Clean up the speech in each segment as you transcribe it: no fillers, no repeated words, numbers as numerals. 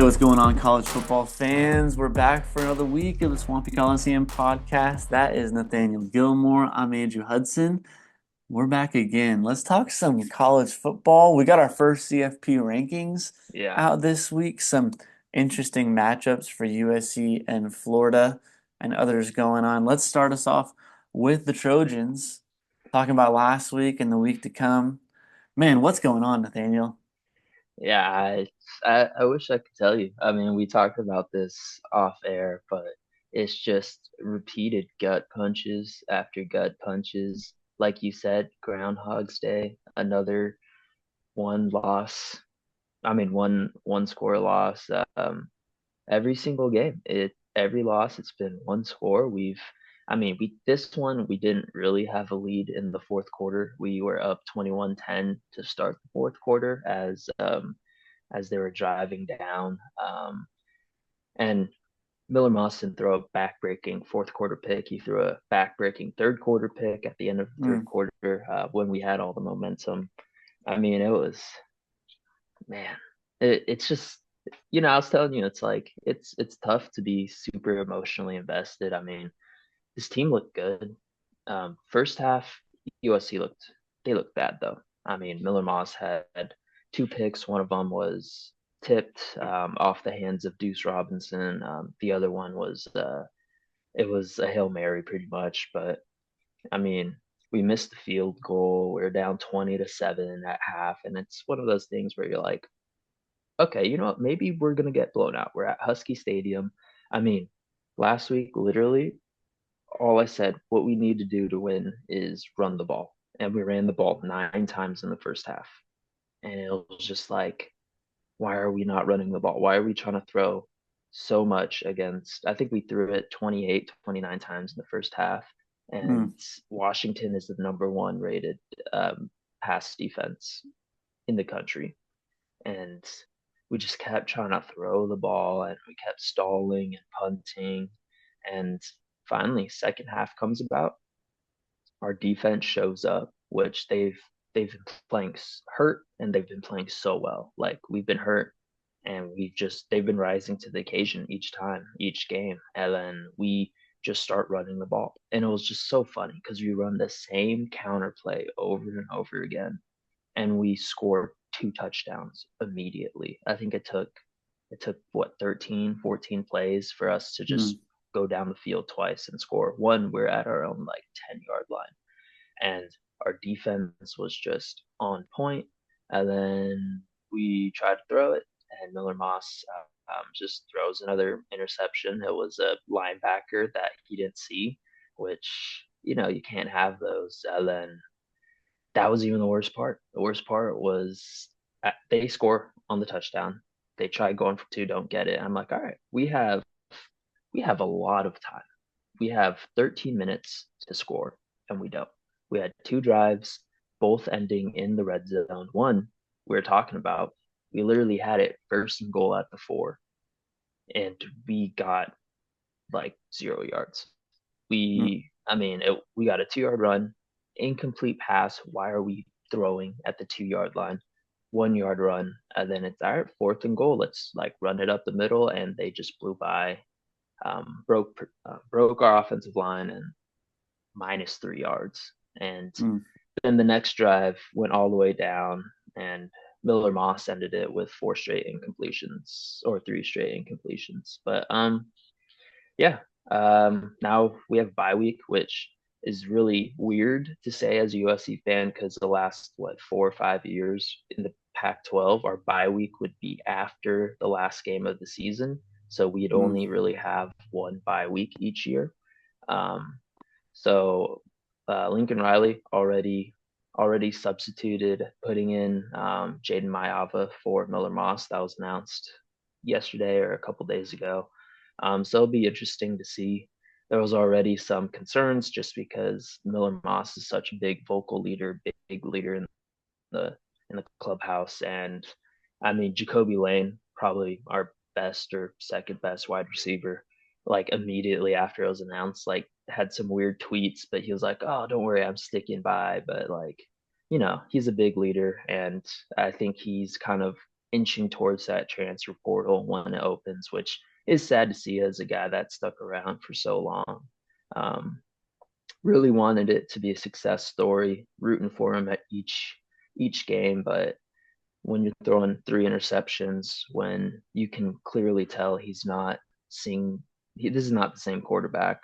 What's going on, college football fans? We're back for another week of the Swampy Coliseum Podcast. That is Nathaniel Gilmore. I'm Andrew Hudson. We're back again. Let's talk some college football. We got our first CFP rankings Yeah. out this week. Some interesting matchups for USC and Florida and others going on. Let's start us off with the Trojans, talking about last week and the week to come. Man, what's going on, Nathaniel? Yeah, I wish I could tell you. I mean, we talked about this off air, but it's just repeated gut punches after gut punches. Like you said, Groundhog's Day, another one loss. I mean, one score loss. Every single game. Every loss, it's been one score. I mean, this one we didn't really have a lead in the fourth quarter. We were up 21-10 to start the fourth quarter as they were driving down. And Miller Moss didn't throw a backbreaking fourth quarter pick. He threw a backbreaking third quarter pick at the end of the third Mm. quarter when we had all the momentum. I mean, it was man. It's just I was telling you, it's like it's tough to be super emotionally invested. I mean, this team looked good. First half, USC looked bad though. I mean, Miller Moss had two picks. One of them was tipped off the hands of Deuce Robinson. The other one was it was a Hail Mary pretty much. But I mean, we missed the field goal. We are down 20-7 at half, and it's one of those things where you're like, okay, you know what? Maybe we're gonna get blown out. We're at Husky Stadium. I mean, last week, literally, all I said, what we need to do to win is run the ball. And we ran the ball 9 times in the first half. And it was just like, why are we not running the ball? Why are we trying to throw so much against? I think we threw it 28, 29 times in the first half. Mm. And Washington is the number one rated pass defense in the country. And we just kept trying to throw the ball and we kept stalling and punting. And finally, second half comes about. Our defense shows up, which they've been playing hurt and they've been playing so well. Like we've been hurt and they've been rising to the occasion each time, each game. And then we just start running the ball. And it was just so funny because we run the same counter play over and over again and we scored two touchdowns immediately. I think it took what 13, 14 plays for us to Mm. just go down the field twice and score. One, we're at our own like 10-yard line. And our defense was just on point. And then we tried to throw it, and Miller Moss just throws another interception. It was a linebacker that he didn't see, which you can't have those. And then that was even the worst part. The worst part was they score on the touchdown. They try going for two, don't get it. I'm like, all right, we have a lot of time. We have 13 minutes to score, and we don't. We had two drives, both ending in the red zone. One we were talking about, we literally had it first and goal at the 4, and we got like 0 yards. Mm. We got a 2-yard run, incomplete pass. Why are we throwing at the 2-yard line? 1 yard run, and then it's all right, fourth and goal. Let's like run it up the middle, and they just blew by, broke our offensive line and -3 yards. And Mm. then the next drive went all the way down, and Miller Moss ended it with 4 straight incompletions or 3 straight incompletions. But yeah. Now we have bye week, which is really weird to say as a USC fan because the last 4 or 5 years in the Pac-12, our bye week would be after the last game of the season, so we'd Mm. only really have one bye week each year. Um, so Lincoln Riley already substituted, putting in Jaden Mayava for Miller Moss. That was announced yesterday or a couple days ago. So it'll be interesting to see. There was already some concerns just because Miller Moss is such a big vocal leader, big leader the in the clubhouse, and I mean Jacoby Lane, probably our best or second best wide receiver. Like immediately after it was announced, like had some weird tweets, but he was like, "Oh, don't worry, I'm sticking by." But like, he's a big leader, and I think he's kind of inching towards that transfer portal when it opens, which is sad to see as a guy that stuck around for so long. Um, really wanted it to be a success story, rooting for him at each game, but when you're throwing 3 interceptions, when you can clearly tell he's not seeing, this is not the same quarterback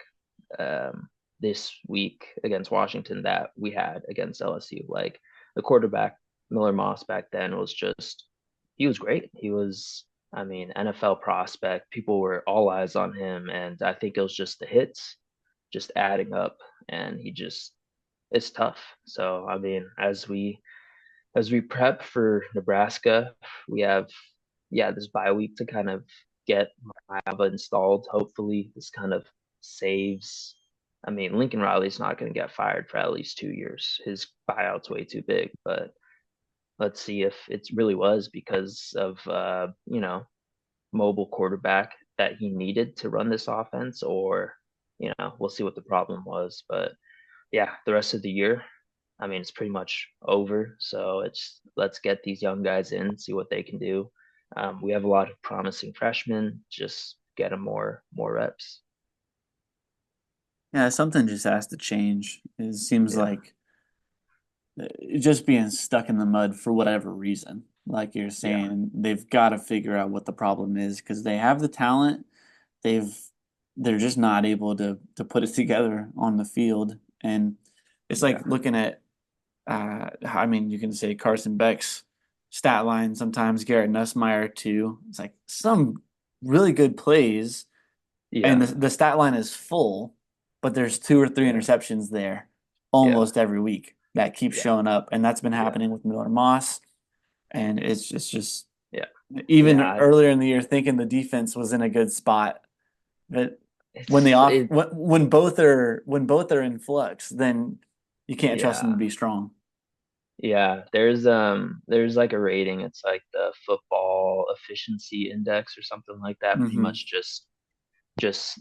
um, this week against Washington that we had against LSU. Like the quarterback, Miller Moss back then was just, he was great. He was, I mean, NFL prospect. People were all eyes on him. And I think it was just the hits just adding up. And he just, it's tough. So, I mean, as we prep for Nebraska, we have this bye week to kind of get Iowa installed. Hopefully, this kind of saves. I mean, Lincoln Riley's not going to get fired for at least 2 years. His buyout's way too big, but let's see if it really was because of mobile quarterback that he needed to run this offense, or we'll see what the problem was. But yeah, the rest of the year, I mean, it's pretty much over. So it's let's get these young guys in, see what they can do. We have a lot of promising freshmen. Just get them more reps. Yeah, something just has to change. It seems Yeah, like just being stuck in the mud for whatever reason. Like you're yeah, saying, they've got to figure out what the problem is because they have the talent. They've they're just not able to put it together on the field. And it's like yeah, looking at I mean, you can say Carson Beck's stat line sometimes, Garrett Nussmeier too. It's like some really good plays, and yeah, the stat line is full, but there's two or three yeah, interceptions there yeah, almost every week that keeps yeah, showing up, and that's been yeah, happening with Miller Moss, and it's just yeah, even yeah. earlier in the year thinking the defense was in a good spot, but when the It's off it. when both are in flux, then you can't trust them Yeah, to be strong. yeah. There's like a rating. It's like the football efficiency index or something like that. Pretty Hmm. much just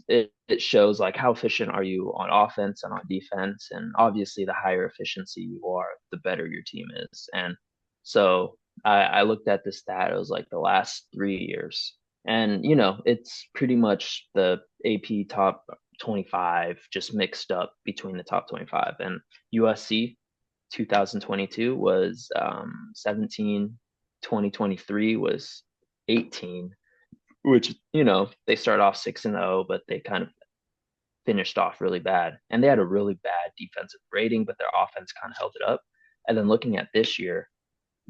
it shows like how efficient are you on offense and on defense, and obviously the higher efficiency you are, the better your team is. And so I looked at the stat. It was like the last 3 years, and it's pretty much the AP top 25 just mixed up between the top 25. And USC 2022 was 17, 2023 was 18, which they start off 6-0, but they kind of finished off really bad, and they had a really bad defensive rating, but their offense kind of held it up. And then looking at this year,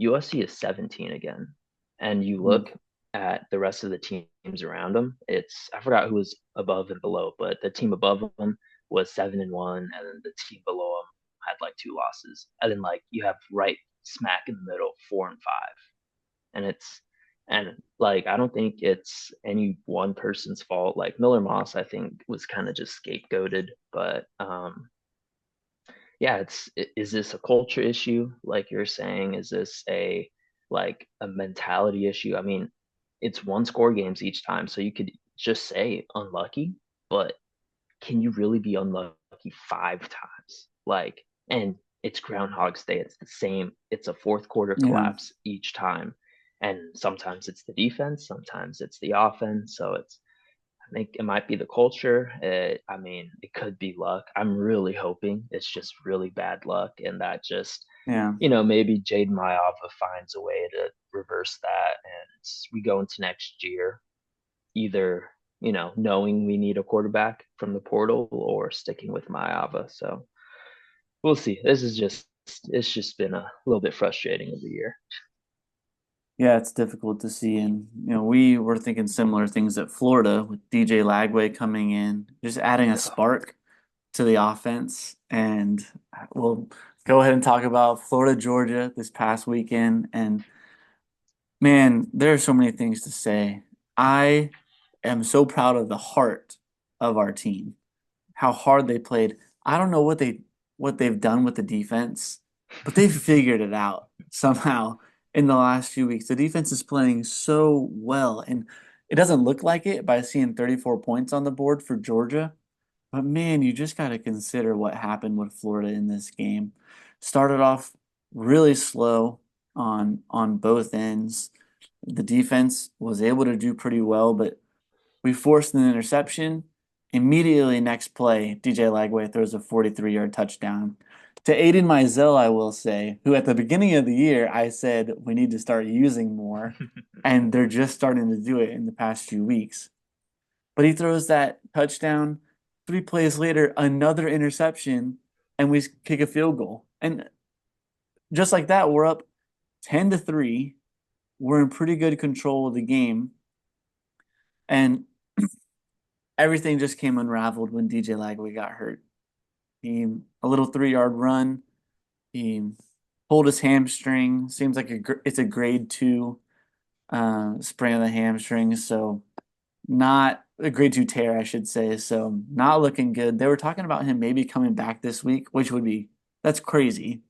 USC is 17 again, and you look at the rest of the teams around them. It's I forgot who was above and below, but the team above them was 7-1, and then the team below them had like 2 losses, and then like you have right smack in the middle 4-5, and like I don't think it's any one person's fault. Like Miller Moss, I think was kind of just scapegoated, but yeah, is this a culture issue like you're saying? Is this a mentality issue? I mean, it's one score games each time, so you could just say unlucky, but can you really be unlucky 5 times? Like, and it's Groundhog's Day. It's the same. It's a fourth quarter Yeah. collapse each time. And sometimes it's the defense, sometimes it's the offense. So I think it might be the culture. I mean, it could be luck. I'm really hoping it's just really bad luck, and that just, Yeah. maybe Jaden Mayava finds a way to reverse that, and we go into next year either knowing we need a quarterback from the portal or sticking with Mayava. So we'll see. It's just been a little bit frustrating of the year. Yeah, it's difficult to see. And, we were thinking similar things at Florida with DJ Lagway coming in, just adding a Yeah, spark to the offense. And we'll go ahead and talk about Florida, Georgia this past weekend. And man, there are so many things to say. I am so proud of the heart of our team, how hard they played. I don't know what they've done with the defense, but they've figured it out somehow in the last few weeks. The defense is playing so well, and it doesn't look like it by seeing 34 points on the board for Georgia. But man, you just got to consider what happened with Florida in this game. Started off really slow on both ends. The defense was able to do pretty well, but we forced an interception. Immediately next play, DJ Lagway throws a 43-yard touchdown. To Aiden Mizell, I will say, who at the beginning of the year I said we need to start using more, and they're just starting to do it in the past few weeks. But he throws that touchdown. 3 plays later, another interception, and we kick a field goal. And just like that, we're up 10-3. We're in pretty good control of the game. And everything just came unraveled when DJ Lagway got hurt. A little 3-yard run. He pulled his hamstring. Seems like it's a grade 2 sprain of the hamstring. So not a grade 2 tear, I should say. So not looking good. They were talking about him maybe coming back this week, which would be that's crazy.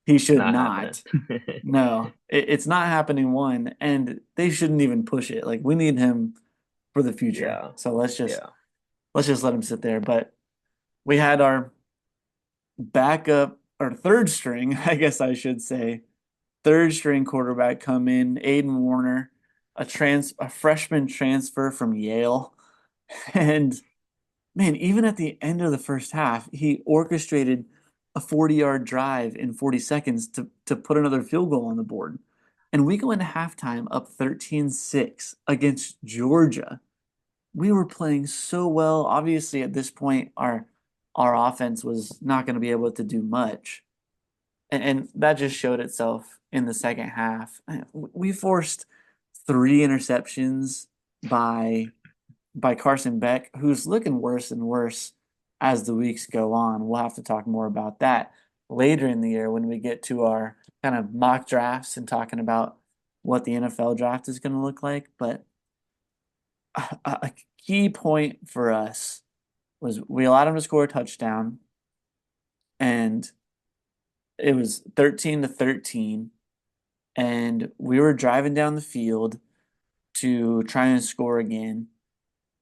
He should Not happening. not. No, it's not happening. One, and they shouldn't even push it. Like we need him for the future. Yeah. So Yeah. let's just let him sit there. But we had our backup or third string, I guess I should say, third string quarterback come in, Aiden Warner, a freshman transfer from Yale. And man, even at the end of the first half, he orchestrated a 40-yard drive in 40 seconds to put another field goal on the board. And we go into halftime up 13-6 against Georgia. We were playing so well. Obviously, at this point, our offense was not going to be able to do much. And that just showed itself in the second half. We forced 3 interceptions by Carson Beck, who's looking worse and worse as the weeks go on. We'll have to talk more about that later in the year when we get to our kind of mock drafts and talking about what the NFL draft is going to look like. But a key point for us was we allowed him to score a touchdown, and it was 13-13, and we were driving down the field to try and score again.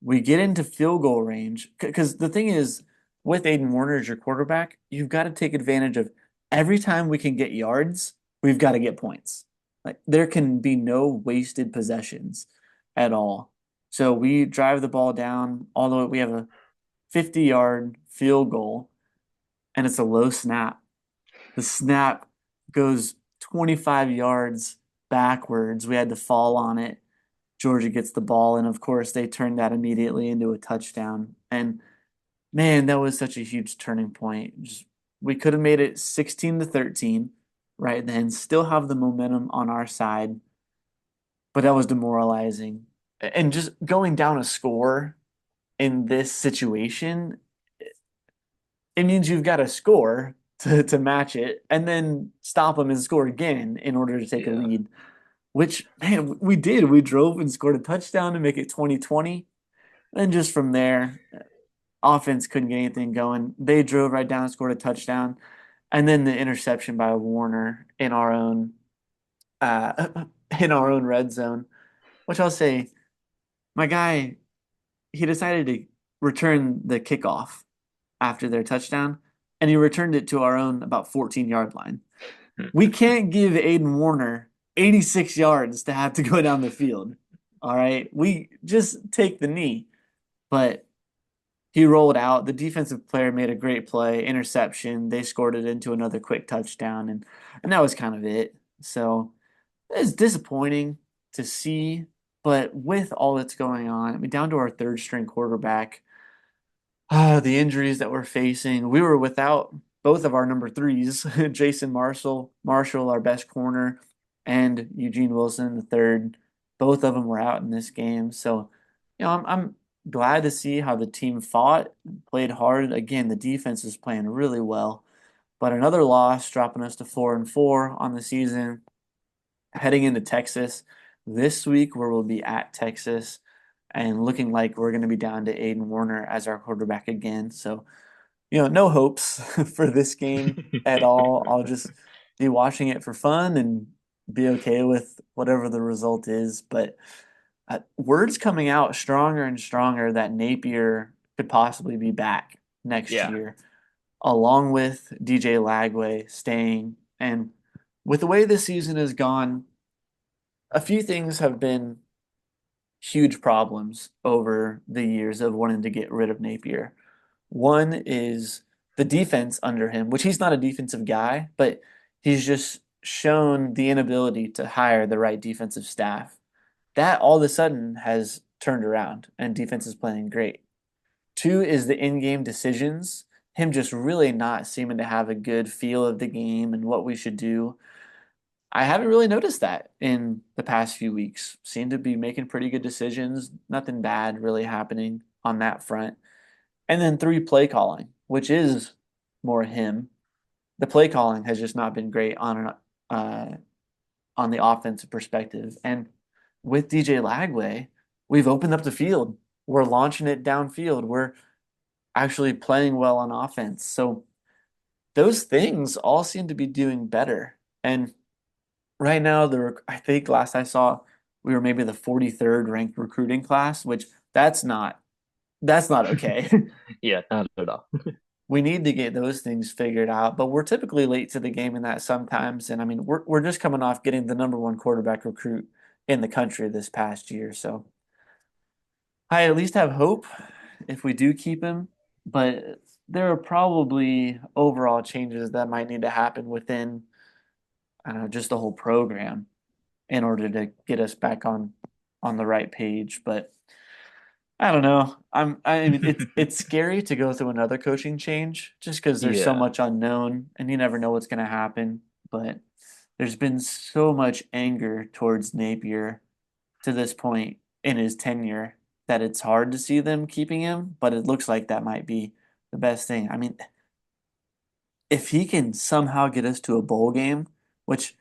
We get into field goal range because the thing is, with Aiden Warner as your quarterback, you've got to take advantage of every time we can get yards, we've got to get points. Like there can be no wasted possessions at all. So we drive the ball down, although we have a 50-yard field goal, and it's a low snap. The snap goes 25 yards backwards. We had to fall on it. Georgia gets the ball, and of course, they turned that immediately into a touchdown. And man, that was such a huge turning point. We could have made it 16-13 right then, still have the momentum on our side, but that was demoralizing. And just going down a score in this situation, it means you've got to score to match it and then stop them and score again in order to take a Yeah. lead, which, man, we did. We drove and scored a touchdown to make it 2020. And just from there, offense couldn't get anything going. They drove right down and scored a touchdown. And then the interception by Warner uh, in our own red zone, which I'll say, my guy, he decided to return the kickoff after their touchdown, and he returned it to our own about 14-yard line. We can't give Aiden Warner 86 yards to have to go down the field. All right. We just take the knee. But he rolled out. The defensive player made a great play, interception. They scored it into another quick touchdown, and that was kind of it. So it's disappointing to see, but with all that's going on, I mean, down to our third string quarterback, the injuries that we're facing, we were without both of our number threes, Jason Marshall, our best corner, and Eugene Wilson, the third. Both of them were out in this game. So, I'm glad to see how the team fought, played hard. Again, the defense is playing really well. But another loss, dropping us to 4-4 on the season, heading into Texas this week, where we'll be at Texas and looking like we're going to be down to Aiden Warner as our quarterback again. So, no hopes for this game at all. I'll just be watching it for fun and be okay with whatever the result is. But words coming out stronger and stronger that Napier could possibly be back next Yeah. year, along with DJ Lagway staying. And with the way this season has gone, a few things have been huge problems over the years of wanting to get rid of Napier. One is the defense under him, which he's not a defensive guy, but he's just shown the inability to hire the right defensive staff. That all of a sudden has turned around and defense is playing great. Two is the in-game decisions, him just really not seeming to have a good feel of the game and what we should do. I haven't really noticed that in the past few weeks. Seem to be making pretty good decisions. Nothing bad really happening on that front. And then three, play calling, which is more him. The play calling has just not been great uh, on the offensive perspective. And with DJ Lagway, we've opened up the field. We're launching it downfield. We're actually playing well on offense. So those things all seem to be doing better. And right now, I think last I saw, we were maybe the 43rd ranked recruiting class, which that's not okay. Yeah, not at all. We need to get those things figured out, but we're typically late to the game in that sometimes. And I mean, we're just coming off getting the number one quarterback recruit in the country this past year. So I at least have hope if we do keep him, but there are probably overall changes that might need to happen within, I don't know, just the whole program in order to get us back on the right page. But I don't know. I mean it's scary to go through another coaching change just because there's so Yeah. much unknown and you never know what's going to happen. But there's been so much anger towards Napier to this point in his tenure that it's hard to see them keeping him, but it looks like that might be the best thing. I mean, if he can somehow get us to a bowl game, which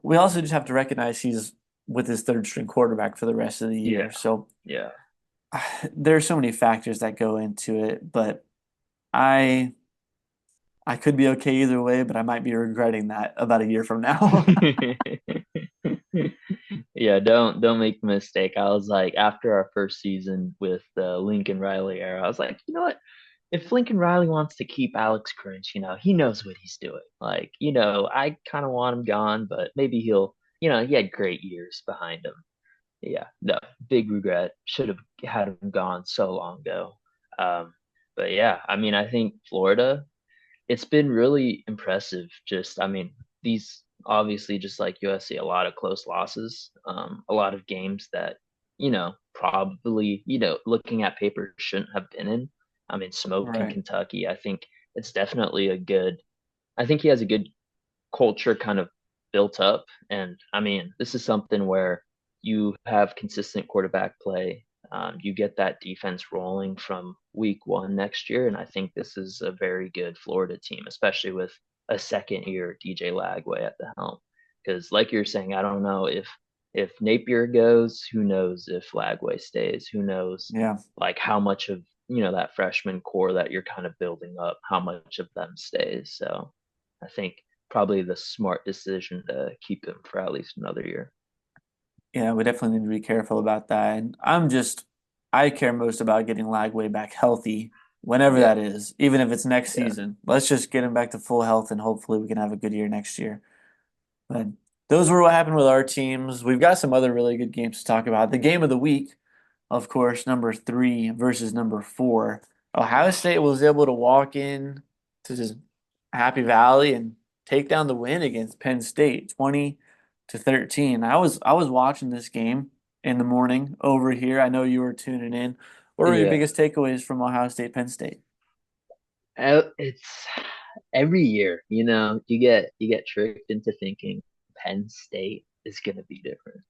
we also just have to recognize he's with his third string quarterback for the rest of the Yeah. year. So Yeah. there are so many factors that go into it, but I I could be okay either way, but I might be regretting that about a year from now. Yeah, don't make the mistake. I was like, after our first season with the Lincoln Riley era, I was like, you know what? If Lincoln Riley wants to keep Alex Grinch, he knows what he's doing. Like, I kind of want him gone, but maybe he had great years behind him. Yeah, no, big regret. Should have had him gone so long ago. Um, but yeah, I mean, I think Florida, it's been really impressive. Just, I mean, these obviously just like USC, a lot of close losses, a lot of games that, probably, looking at paper shouldn't have been in. I mean, smoking Right. Kentucky, I think it's definitely I think he has a good culture kind of built up. And I mean, this is something where you have consistent quarterback play. You get that defense rolling from week one next year. And I think this is a very good Florida team, especially with a second year DJ Lagway at the helm. Because, like you're saying, I don't know if Napier goes, who knows if Lagway stays, who knows Yeah. like how much of that freshman core that you're kind of building up, how much of them stays. So I think probably the smart decision to keep him for at least another year. Yeah, we definitely need to be careful about that. And I care most about getting Lagway back healthy whenever Yeah, that is, even if it's next yeah, season. Let's just get him back to full health and hopefully we can have a good year next year. But those were what happened with our teams. We've got some other really good games to talk about. The game of the week, of course, number three versus number four. Ohio State was able to walk in to just Happy Valley and take down the win against Penn State, 20-13. I was watching this game in the morning over here. I know you were tuning in. What were your yeah. biggest takeaways from Ohio State, Penn State? It's every year, you get tricked into thinking Penn State is gonna be different,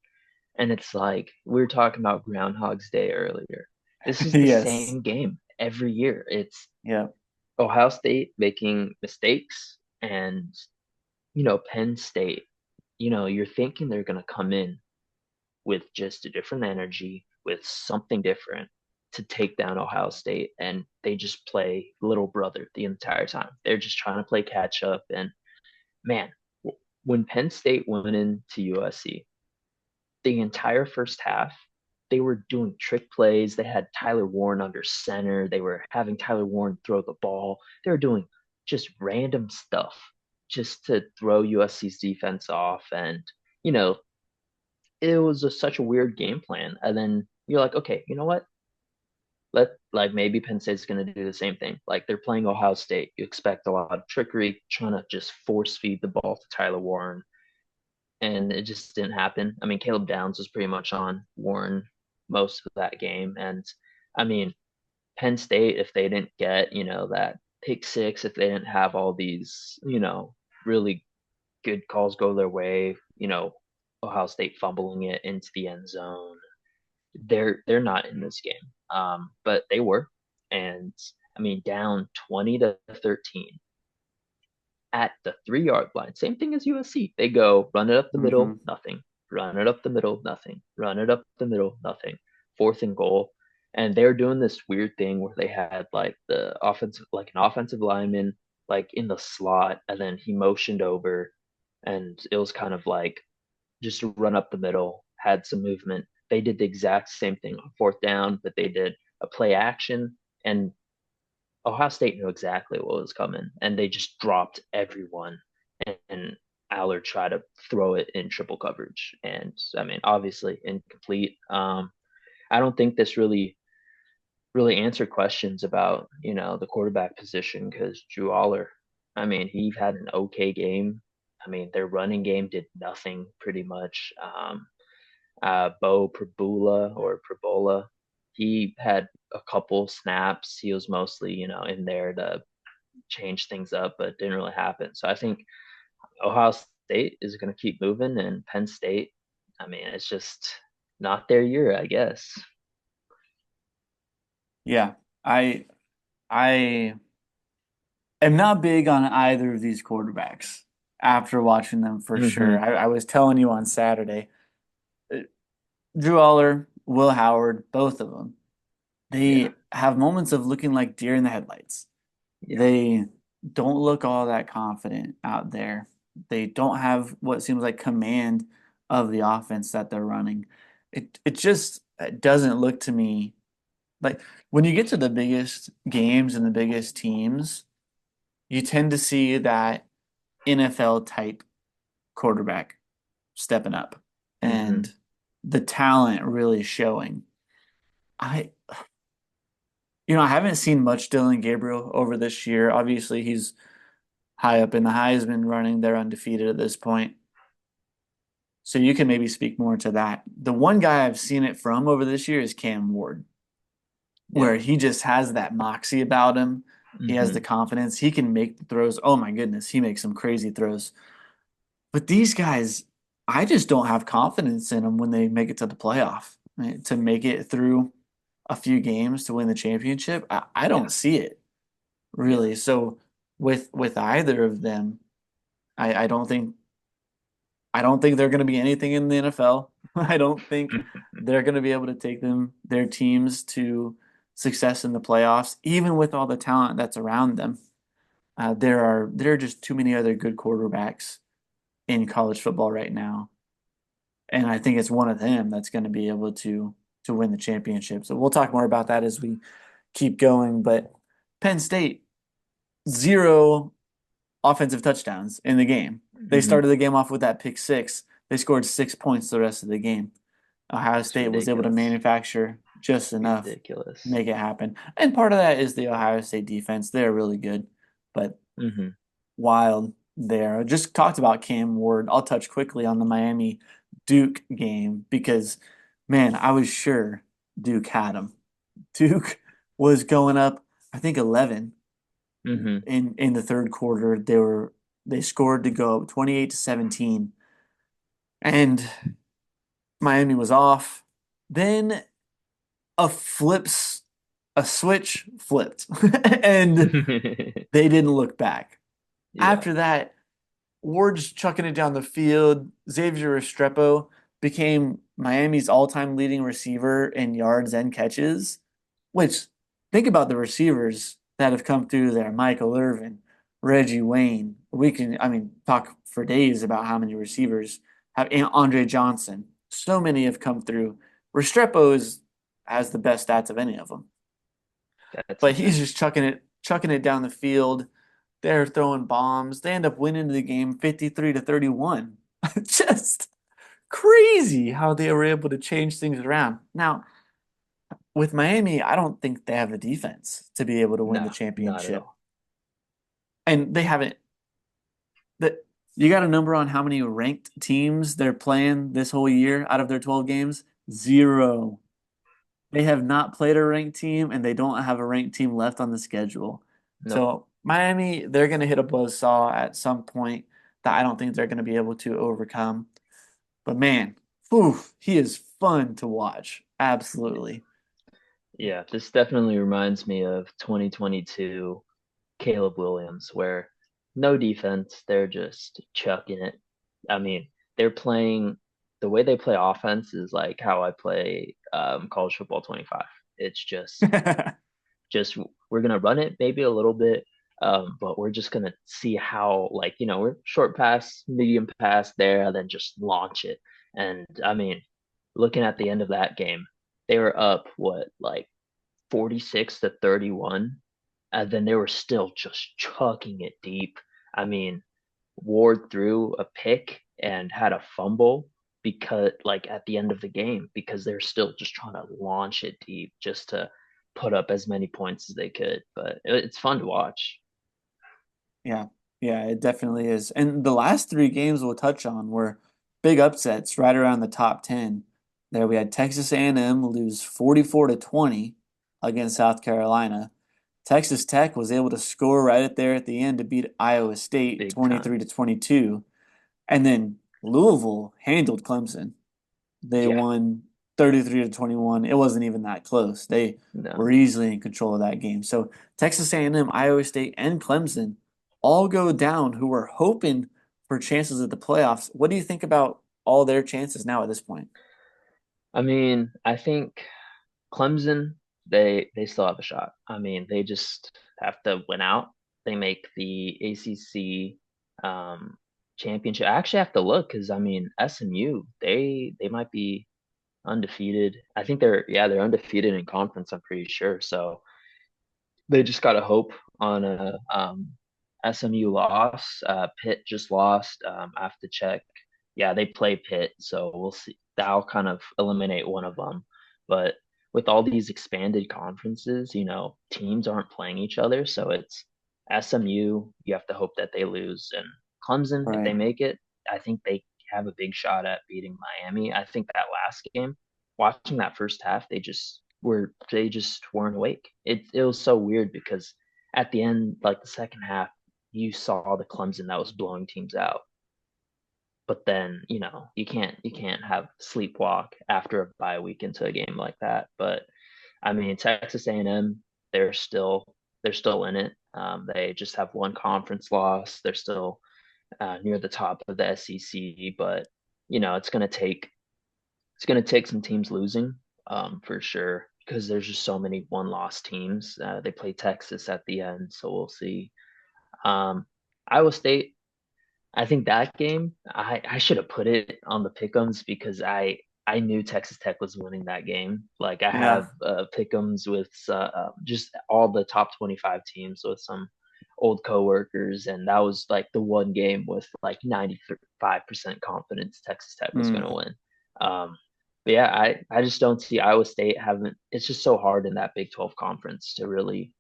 and it's like we were talking about Groundhog's Day earlier. This is the Yes. same game every year. It's Yeah. Ohio State making mistakes, and Penn State. You're thinking they're gonna come in with just a different energy, with something different to take down Ohio State. And they just play little brother the entire time. They're just trying to play catch up. And man, when Penn State went into USC, the entire first half, they were doing trick plays. They had Tyler Warren under center. They were having Tyler Warren throw the ball. They were doing just random stuff just to throw USC's defense off. And, you know, it was just such a weird game plan. And then you're like, okay, you know what? Like maybe Penn State's going to do the same thing. Like they're playing Ohio State. You expect a lot of trickery, trying to just force feed the ball to Tyler Warren, and it just didn't happen. I mean, Caleb Downs was pretty much on Warren most of that game, and I mean, Penn State, if they didn't get that pick six, if they didn't have all these really good calls go their way, Ohio State fumbling it into the end zone, they're not in this game. But they were, and I mean, down 20-13 at the 3 yard line. Same thing as USC. They go run it up the Mm-hmm. middle, nothing. Run it up the middle, nothing. Run it up the middle, nothing. Fourth and goal. And they're doing this weird thing where they had like an offensive lineman like in the slot, and then he motioned over, and it was kind of like just to run up the middle, had some movement. They did the exact same thing on fourth down, but they did a play action, and Ohio State knew exactly what was coming, and they just dropped everyone. And Allard tried to throw it in triple coverage, and I mean, obviously incomplete. I don't think this really answered questions about the quarterback position because Drew Aller, I mean, he had an okay game. I mean, their running game did nothing pretty much. Bo Prabula, he had a couple snaps. He was mostly, in there to change things up, but it didn't really happen. So I think Ohio State is going to keep moving, and Penn State, I mean, it's just not their year, I guess. Yeah, I I am not big on either of these quarterbacks after watching them for Mm-hmm. sure. I was telling you on Saturday, uh, Drew Aller, Will Howard, both of them, Yeah, they have moments of looking like deer in the headlights. yeah, They don't look all that confident out there. They don't have what seems like command of the offense that they're running. It just it doesn't look to me like when you get to the biggest games and the biggest teams, you tend to see that NFL type quarterback stepping up mm-hmm. and the talent really showing. I I haven't seen much Dylan Gabriel over this year. Obviously, he's high up in the Heisman running. They're undefeated at this point. So you can maybe speak more to that. The one guy I've seen it from over this year is Cam Ward, Yeah, where he just has that moxie about him. He has mm-hmm. the confidence. He can make the throws. Oh my goodness, he makes some crazy throws. But these guys, I just don't have confidence in them when they make it to the playoff, right? To make it through a few games to win the championship. I don't Yeah, see it yeah, really. So with either of them, I don't think they're going to be anything in the NFL. I don't think they're going to be able to take their teams to success in the playoffs, even with all the talent that's around them. There are just too many other good quarterbacks in college football right now, and I think it's one of them that's going to be able to win the championship. So we'll talk more about that as we keep going. But Penn State, zero offensive touchdowns in the game. They mm-hmm. started the game off with that pick six. They scored 6 points the rest of the game. Ohio It's State was able to ridiculous, manufacture just enough to ridiculous. make it happen. And part of that is the Ohio State defense. They're really good, but Mm-hmm. wild there. I just talked about Cam Ward. I'll touch quickly on the Miami Duke game because, man, I was sure Duke had him. Duke was going up, I think 11 Mm-hmm. in the third quarter. They scored to go 28-17, and Miami was off. Then a flips a switch flipped, and they didn't look back. Yeah, After that, Ward's chucking it down the field. Xavier Restrepo became Miami's all-time leading receiver in yards and catches, which think about the receivers that have come through there. Michael Irvin, Reggie Wayne. We can, I mean, talk for days about how many receivers have and Andre Johnson. So many have come through. Restrepo has the best stats of any of them. that's But he's insane. just chucking it down the field. They're throwing bombs. They end up winning the game 53-31. Just crazy how they were able to change things around. Now, with Miami, I don't think they have the defense to be able to win the No, not at championship. all. And they haven't that you got a number on how many ranked teams they're playing this whole year out of their 12 games? Zero. They have not played a ranked team and they don't have a ranked team left on the schedule. Nope. So Miami, they're going to hit a buzzsaw at some point that I don't think they're going to be able to overcome. But man, whew, he is fun to watch. Absolutely. Yeah, this definitely reminds me of 2022 Caleb Williams, where no defense, they're just chucking it. I mean, they're playing the way they play offense is like how I play college football 25. It's just we're gonna run it maybe a little bit, but we're just gonna see how like we're short pass, medium pass there, and then just launch it. And I mean, looking at the end of that game, they were up what like 46-31, and then they were still just chucking it deep. I mean, Ward threw a pick and had a fumble because like at the end of the game because they're still just trying to launch it deep just to put up as many points as they could. But it's fun to watch. Yeah, yeah, it definitely is. And the last three games we'll touch on were big upsets right around the top 10. There we had Texas A&M lose 44 to 20 against South Carolina. Texas Tech was able to score right at there at the end to beat Iowa State Big time. 23 to 22. And then Louisville handled Clemson. They Yeah, won 33 to 21. It wasn't even that close. They no. were easily in control of that game. So Texas A&M, Iowa State, and Clemson all go down who were hoping for chances at the playoffs. What do you think about all their chances now at this point? I mean, I think Clemson, they still have a shot. I mean, they just have to win out. They make the ACC championship. I actually have to look because I mean SMU, they might be undefeated. I think they're undefeated in conference. I'm pretty sure. So they just gotta hope on a SMU loss. Pitt just lost. I have to check. Yeah, they play Pitt, so we'll see. That'll kind of eliminate one of them. But with all these expanded conferences, teams aren't playing each other, so it's SMU. You have to hope that they lose, and Clemson, if they Right. make it, I think they have a big shot at beating Miami. I think that last game, watching that first half, they just weren't awake. It was so weird because at the end, like the second half, you saw the Clemson that was blowing teams out. But then, you can't have sleepwalk after a bye week into a game like that. But I mean, Texas A&M, they're still they're still in it. They just have one conference loss. They're still near the top of the SEC, but it's gonna take some teams losing, for sure, because there's just so many one-loss teams. They play Texas at the end, so we'll see. Um, Iowa State, I think that game, I should have put it on the pick'ems because I knew Texas Tech was winning that game. Like I Yeah. have pick'ems with just all the top 25 teams with some old coworkers, and that was like the one game with like 95% confidence Texas Tech was going to Mm. win. Um, but yeah, I just don't see Iowa State having. It's just so hard in that Big 12 conference to really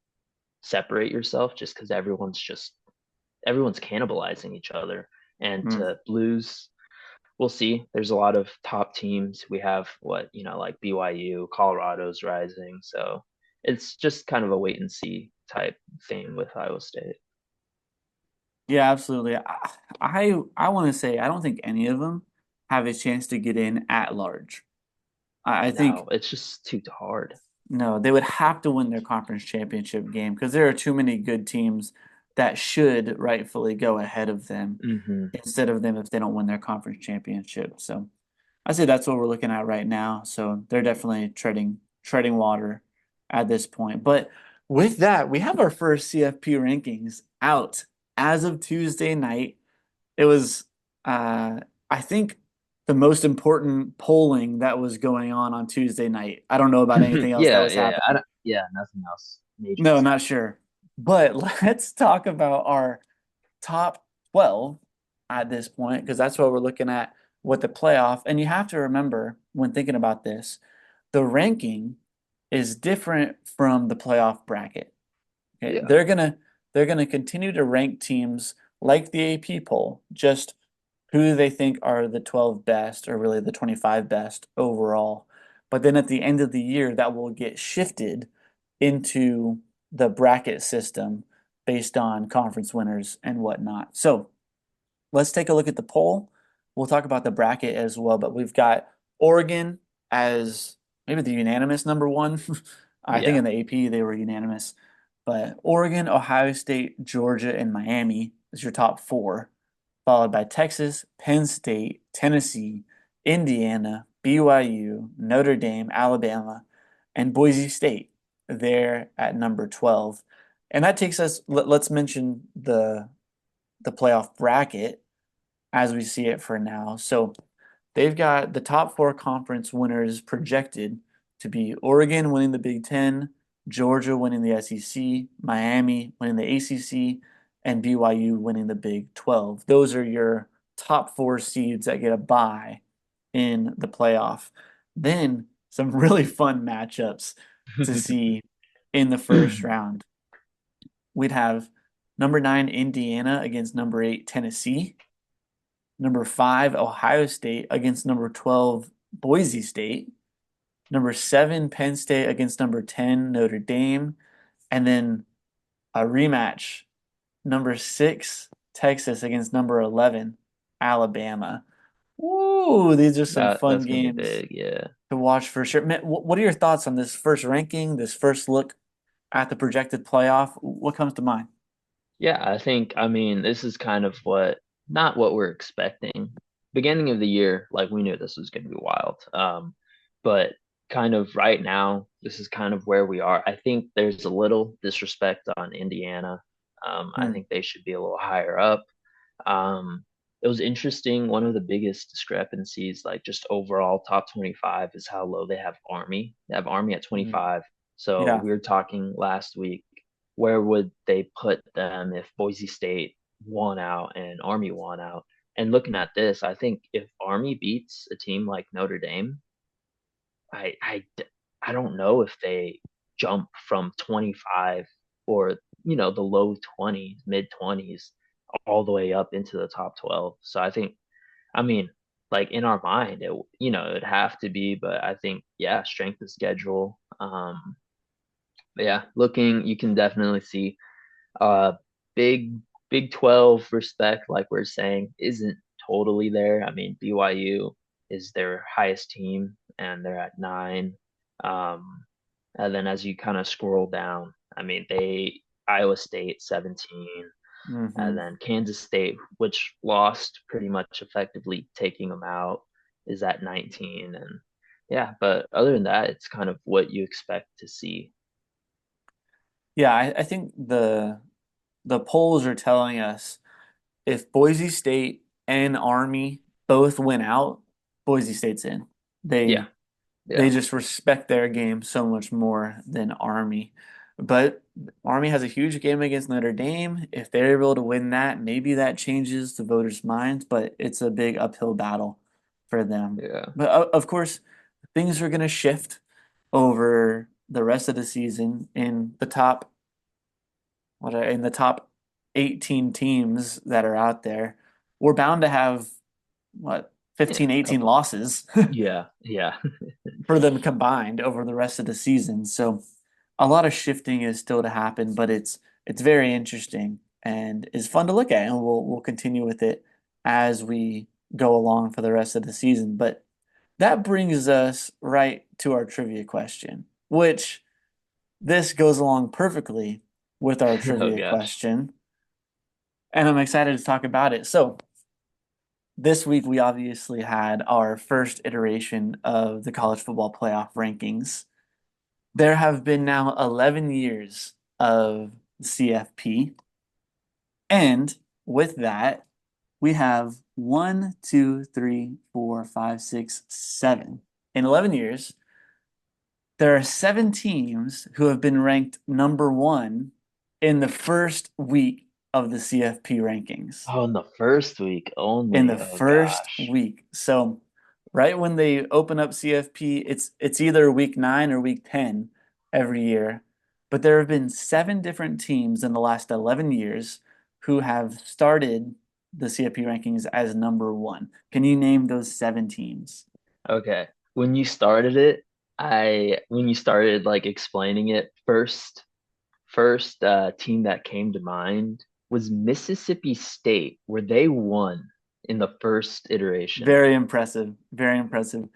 separate yourself, just because everyone's cannibalizing each other, and Mm. to lose, we'll see. There's a lot of top teams. We have like BYU, Colorado's rising. So it's just kind of a wait and see type thing with Iowa State. Yeah, absolutely. I want to say I don't think any of them have a chance to get in at large. I think No, it's just too hard. no, they would have to win their conference championship game because there are too many good teams that should rightfully go ahead of them Hmm. instead of them if they don't win their conference championship. So I say that's what we're looking at right now. So they're definitely treading water at this point. But with that, we have our first CFP rankings out as of Tuesday night. It was, I think, the most important polling that was going on Tuesday night. I don't know about anything else that Yeah, was yeah. I happening. don't, yeah, nothing else major No, was not happening. sure. But let's talk about our top 12 at this point, because that's what we're looking at with the playoff, and you have to remember when thinking about this, the ranking is different from the playoff bracket. Okay, Yeah. they're gonna continue to rank teams like the AP poll, just who they think are the 12 best or really the 25 best overall. But then at the end of the year, that will get shifted into the bracket system based on conference winners and whatnot. So let's take a look at the poll. We'll talk about the bracket as well, but we've got Oregon as maybe the unanimous number one. I think Yeah. in the AP they were unanimous. But Oregon, Ohio State, Georgia, and Miami is your top four, followed by Texas, Penn State, Tennessee, Indiana, BYU, Notre Dame, Alabama, and Boise State. There at number 12. And that takes us, let's mention the playoff bracket as we see it for now. So they've got the top four conference winners projected to be Oregon winning the Big Ten, Georgia winning the SEC, Miami winning the ACC, and BYU winning the Big 12. Those are your top four seeds that get a bye in the playoff. Then some really fun matchups to see in the first round. We'd have number 9 Indiana against number 8 Tennessee, number 5 Ohio State against number 12 Boise State, number 7 Penn State against number 10 Notre Dame, and then a rematch, number 6 Texas against number 11 Alabama. Ooh, these are some fun That's gonna be games big, yeah. to watch for sure. Man, what are your thoughts on this first ranking, this first look at the projected playoff? What comes to mind? Yeah, I mean, this is kind of not what we're expecting. Beginning of the year, like we knew this was gonna be wild. But kind of right now, this is kind of where we are. I think there's a little disrespect on Indiana. I Hmm. think they should be a little higher up. Um, it was interesting. One of the biggest discrepancies, like just overall top 25, is how low they have Army. They have Army at Hmm. 25. So Yeah. we were talking last week, where would they put them if Boise State won out and Army won out? And looking at this, I think if Army beats a team like Notre Dame, I I I don't know if they jump from 25 or the low 20s, mid 20s all the way up into the top 12. So I mean, like in our mind, it'd have to be, but I think yeah, strength of schedule. But yeah, you can definitely see uh big Big 12 respect, like we're saying, isn't totally there. I mean, BYU is their highest team and they're at 9. Um, and then as you kind of scroll down, I mean, Iowa State 17, and Hmm. then Kansas State, which lost pretty much effectively taking them out, is at 19. And yeah, but other than that, it's kind of what you expect to see. Yeah, I think the polls are telling us if Boise State and Army both win out, Boise State's in. Yeah, They yeah, just respect their game so much more than Army. But Army has a huge game against Notre Dame. If they're able to win that, maybe that changes the voters' minds, but it's a big uphill battle for them. yeah. But of course, things are going to shift over the rest of the season in the top 18 teams that are out there. We're bound to have what Yeah, 15, a 18 couple. losses Yeah, yeah. for them combined over the rest of the season. So a lot of shifting is still to happen, but it's very interesting and is fun to look at, and we'll continue with it as we go along for the rest of the season. But that brings us right to our trivia question, which this goes along perfectly with our Oh trivia gosh. question, and I'm excited to talk about it. So this week we obviously had our first iteration of the college football playoff rankings. There have been now 11 years of CFP. And with that, we have 7. In 11 years, there are 7 teams who have been ranked number 1 in the first week of the CFP rankings Oh, in the first week in only. the Oh first gosh. week. So right when they open up CFP, it's either week 9 or week 10 every year. But there have been 7 different teams in the last 11 years who have started the CFP rankings as number one. Can you name those 7 teams? Okay. When you started like explaining it, first team that came to mind was Mississippi State, where they won in the first iteration. Very impressive. Very impressive.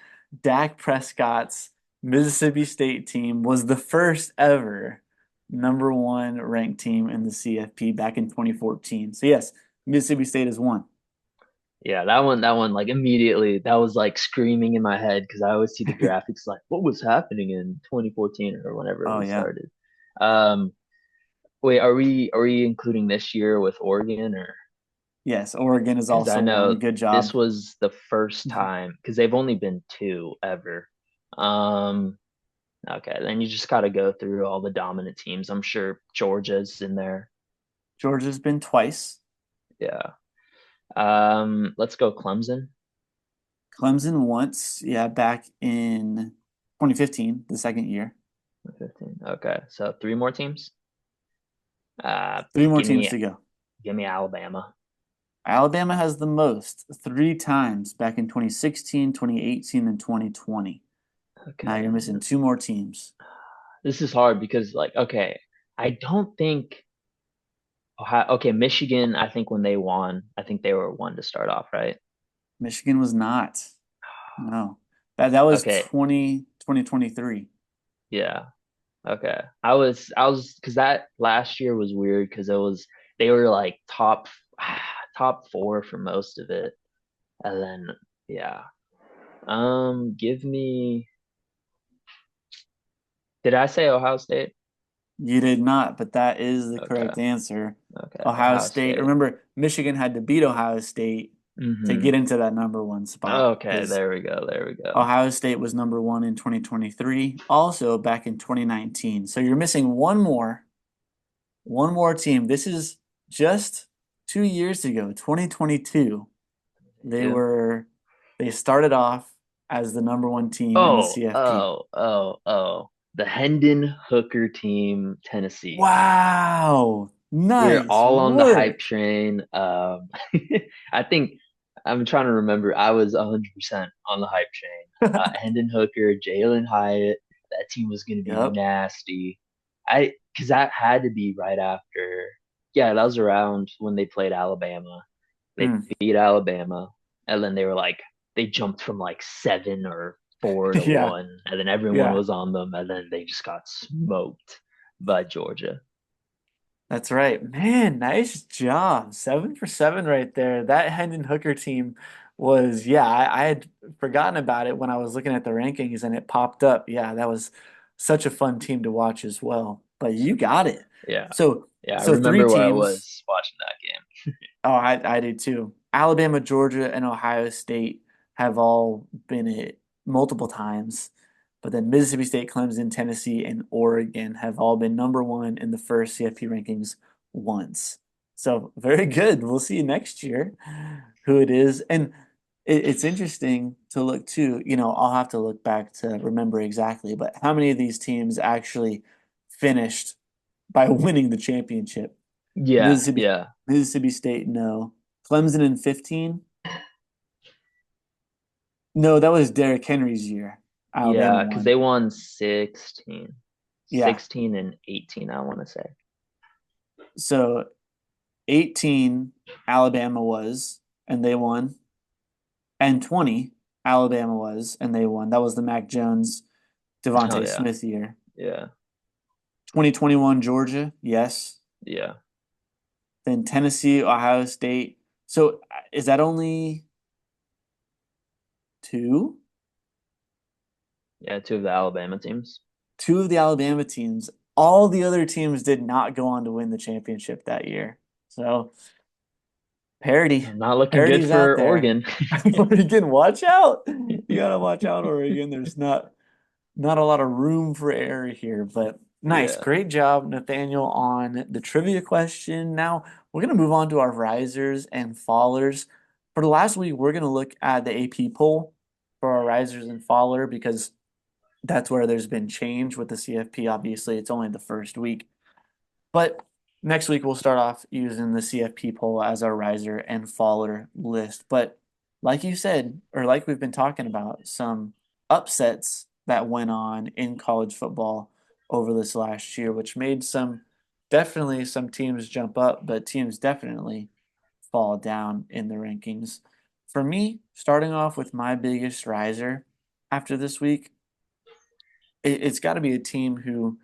Dak Prescott's Mississippi State team was the first ever number one ranked team in the CFP back in 2014. So yes, Mississippi State has won. Yeah, that one, like immediately, that was like screaming in my head because I always see the graphics like, what was happening in 2014 or whenever Oh we yeah. started. Um, Wait, are we including this year with Oregon or Yes, Oregon has because I also won. know Good this job. was the first time because they've only been two ever. Um, okay, then you just got to go through all the dominant teams. I'm sure Georgia's in there. Georgia's been twice. Yeah. Let's go Clemson. Clemson once, yeah, back in 2015, the second year. 15. Okay, so three more teams. Uh, 3 more give teams me to go. give me Alabama. Alabama has the most 3 times back in 2016, 2018, and 2020. Now Okay, you're missing 2 more teams. this is hard because like okay, I don't think Ohio, okay, Michigan, I think when they won, I think they were one to start off, right? Michigan was not. No. That was Okay, 2023. yeah. Okay. I was because that last year was weird because they were like top four for most of it. And then yeah. Give me did I say Ohio State? You did not, but that is the Okay. correct answer. Okay. Ohio Ohio State. State. Remember, Michigan had to beat Ohio State to Mm-hmm. get into that number one spot Okay, because there we go. There we go. Ohio State was number one in 2023, also back in 2019. So you're missing one more team. This is just 2 years ago, 2022. They Two. were they started off as the number one team in the Oh, CFP. oh, oh, oh. The Hendon Hooker team, Tennessee. Wow. We're Nice all on the hype work. train. I think I'm trying to remember. I was 100% on the hype train. Hendon Hooker, Jalen Hyatt. That team was going to be Yep. nasty. Because that had to be right after. Yeah, that was around when they played Alabama. They Mm. beat Alabama, and then they jumped from like 7 or 4 to Yeah. 1, and then everyone Yeah. was on them, and then they just got smoked by Georgia. That's right. Man, nice job. 7 for 7 right there. That Hendon Hooker team was, yeah, I had forgotten about it when I was looking at the rankings and it popped up. Yeah, that was such a fun team to watch as well. But you got it. Yeah. So, Yeah, I so three remember where I teams. was watching that game. Oh, I did too. Alabama, Georgia, and Ohio State have all been it multiple times. But then Mississippi State, Clemson, Tennessee, and Oregon have all been number one in the first CFP rankings once. So very good. We'll see next year who it is. And it's interesting to look too. I'll have to look back to remember exactly, but how many of these teams actually finished by winning the championship? Yeah, Mississippi yeah, Mississippi State, no. Clemson in 15? No, that was Derrick Henry's year. Alabama yeah, because they won. won 16, Yeah. 16 and 18, I want to say. So 18 Alabama was, and they won. And 20 Alabama was, and they won. That was the Mac Jones, Oh Devontae yeah, Smith year. yeah, 2021 Georgia, yes. yeah, Then Tennessee, Ohio State. So is that only two? yeah. Two of the Alabama teams. Two of the Alabama teams. All the other teams did not go on to win the championship that year. So parity, Not looking good parity's out for there. Oregon. Oregon, watch out. You gotta watch out, Oregon. There's not a lot of room for error here, but nice. Yeah. Great job, Nathaniel, on the trivia question. Now We're going to move on to our risers and fallers. For the last week, we're going to look at the AP poll for our risers and faller because that's where there's been change with the CFP. Obviously, it's only the first week. But next week, we'll start off using the CFP poll as our riser and faller list. But like you said, or like we've been talking about, some upsets that went on in college football over this last year, which made definitely some teams jump up, but teams definitely fall down in the rankings. For me, starting off with my biggest riser after this week, it's got to be a team who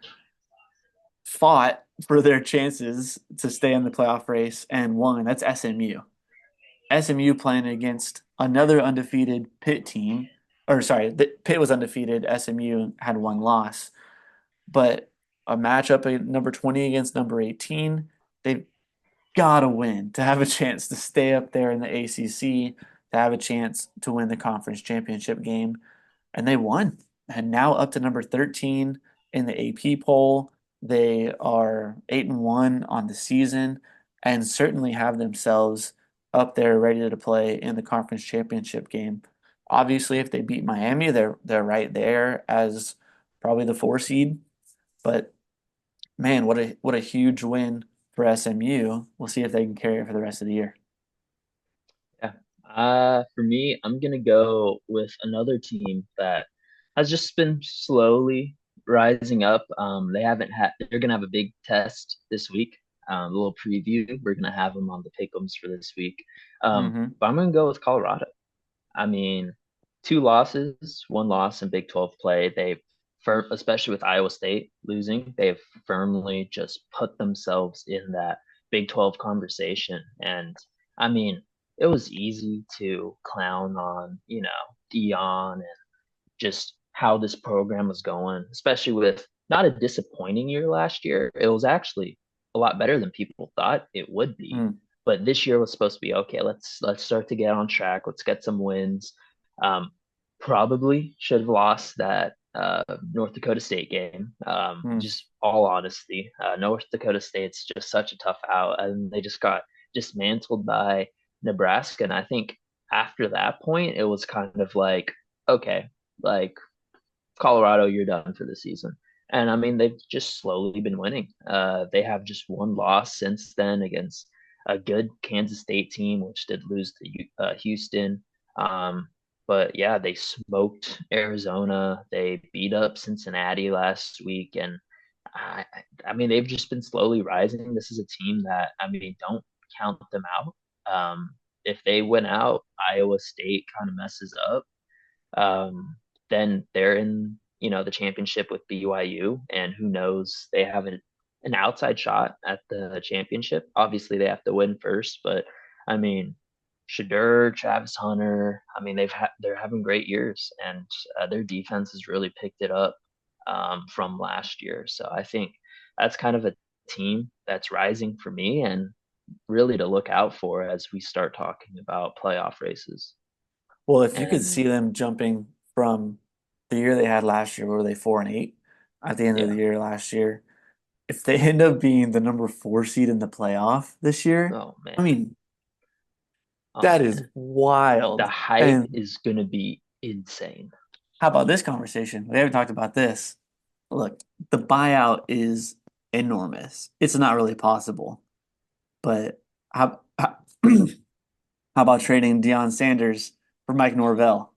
fought for their chances to stay in the playoff race and won. That's SMU. SMU playing against another undefeated Pitt team, or sorry, Pitt was undefeated. SMU had one loss, but a matchup at number 20 against number 18. They've got to win to have a chance to stay up there in the ACC, to have a chance to win the conference championship game. And they won. And now up to number 13 in the AP poll. They are 8-1 on the season and certainly have themselves up there ready to play in the conference championship game. Obviously, if they beat Miami, they're right there as probably the 4 seed. But man, what a huge win for SMU. We'll see if they can carry it for the rest of the year. Yeah. For me, I'm gonna go with another team that has just been slowly rising up. They're gonna have a big test this week. A little preview. We're gonna have them on the pick'ems for this week. Hmm. But I'm gonna go with Colorado. I mean, two losses, one loss in Big 12 play. Especially with Iowa State losing, they've firmly just put themselves in that Big 12 conversation. And I mean, it was easy to clown on, Dion and just how this program was going, especially with not a disappointing year last year. It was actually a lot better than people thought it would be. Mm. But this year was supposed to be okay. Let's start to get on track. Let's get some wins. Um, Probably should have lost that North Dakota State game. Mm. Just all honesty, North Dakota State's just such a tough out, and they just got dismantled by Nebraska. And I think after that point, it was kind of like, okay, like Colorado, you're done for the season. And I mean, they've just slowly been winning. They have just one loss since then against a good Kansas State team, which did lose to Houston. Um, but yeah, they smoked Arizona. They beat up Cincinnati last week, and I, I mean, they've just been slowly rising. This is a team that, I mean, don't count them out. If they win out, Iowa State kind of messes up, um, then they're in, the championship with BYU, and who knows, they have an outside shot at the championship. Obviously, they have to win first, but I mean, Shadur, Travis Hunter, I mean, they're having great years, and their defense has really picked it up from last year. So I think that's kind of a team that's rising for me, and really to look out for as we start talking about playoff races. Well, if you could see And them jumping from the year they had last year, where were they 4-8 at the end of the yeah, year last year? If they end up being the number 4 seed in the playoff this year, oh I man. mean, Oh that is man, the wild. hype And is gonna be insane. how about this conversation? We haven't talked about this. Look, the buyout is enormous. It's not really possible. But how how about trading Deion Sanders for Mike Norvell?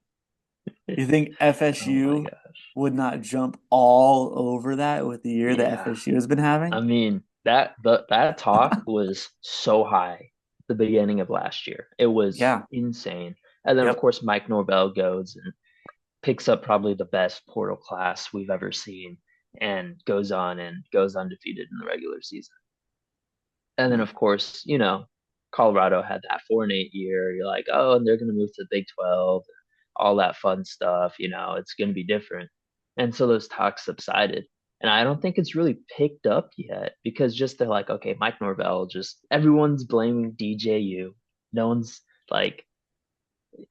You think Oh my FSU gosh. would not jump all over that with the year that Yeah. FSU has been I having? mean, that talk was so high the beginning of last year. It was Yeah. insane. And then of Yep. course Mike Norvell goes and picks up probably the best portal class we've ever seen and goes on and goes undefeated in the regular season. And then of course, Colorado had that 4-8 year. You're like, oh, and they're gonna move to the Big 12, all that fun stuff, it's gonna be different. And so those talks subsided. And I don't think it's really picked up yet because just they're like, okay, Mike Norvell, just everyone's blaming DJU. No one's like,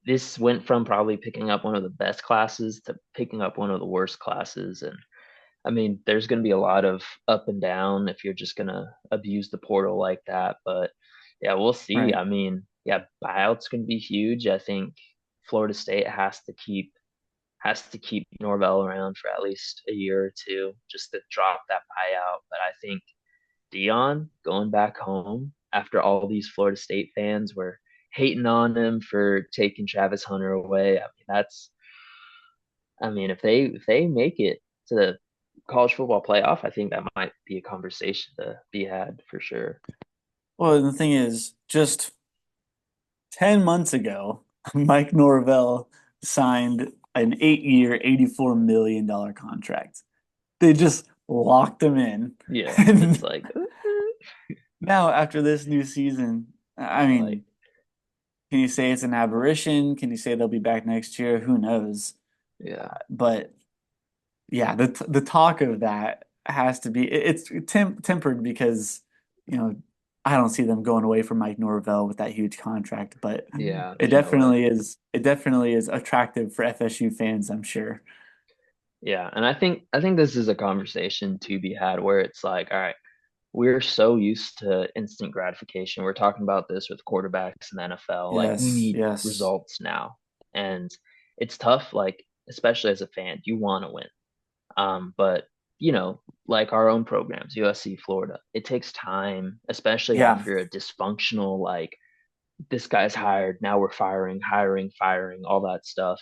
this went from probably picking up one of the best classes to picking up one of the worst classes. And I mean, there's going to be a lot of up and down if you're just going to abuse the portal like that. But Yeah, we'll see. Right. I mean, yeah, buyout's going to be huge. I think Florida State has to keep Norvell around for at least a year or two just to drop that buyout. But I think Dion going back home after all these Florida State fans were hating on him for taking Travis Hunter away. If they make it to the college football playoff, I think that might be a conversation to be had for sure. Well, the thing is, just 10 months ago, Mike Norvell signed an 8-year, $84 million contract. They just locked him in. Yeah, it's And like, now, after this new season, I like mean, can you say it's an aberration? Can you say they'll be back next year? Who knows? yeah, But yeah, the talk of that has to be it's tempered because you know I don't see them going away from Mike Norvell with that huge contract, but yeah. There's no way. it definitely is attractive for FSU fans, I'm sure. Yeah, and I think this is a conversation to be had where it's like, all right, we're so used to instant gratification. We're talking about this with quarterbacks in the NFL. Like we Yes, need yes. results now. And it's tough, like, especially as a fan, you want to win. But like our own programs, USC, Florida, it takes time, especially Yeah. after a dysfunctional, like this guy's hired, now we're firing, hiring, firing, all that stuff.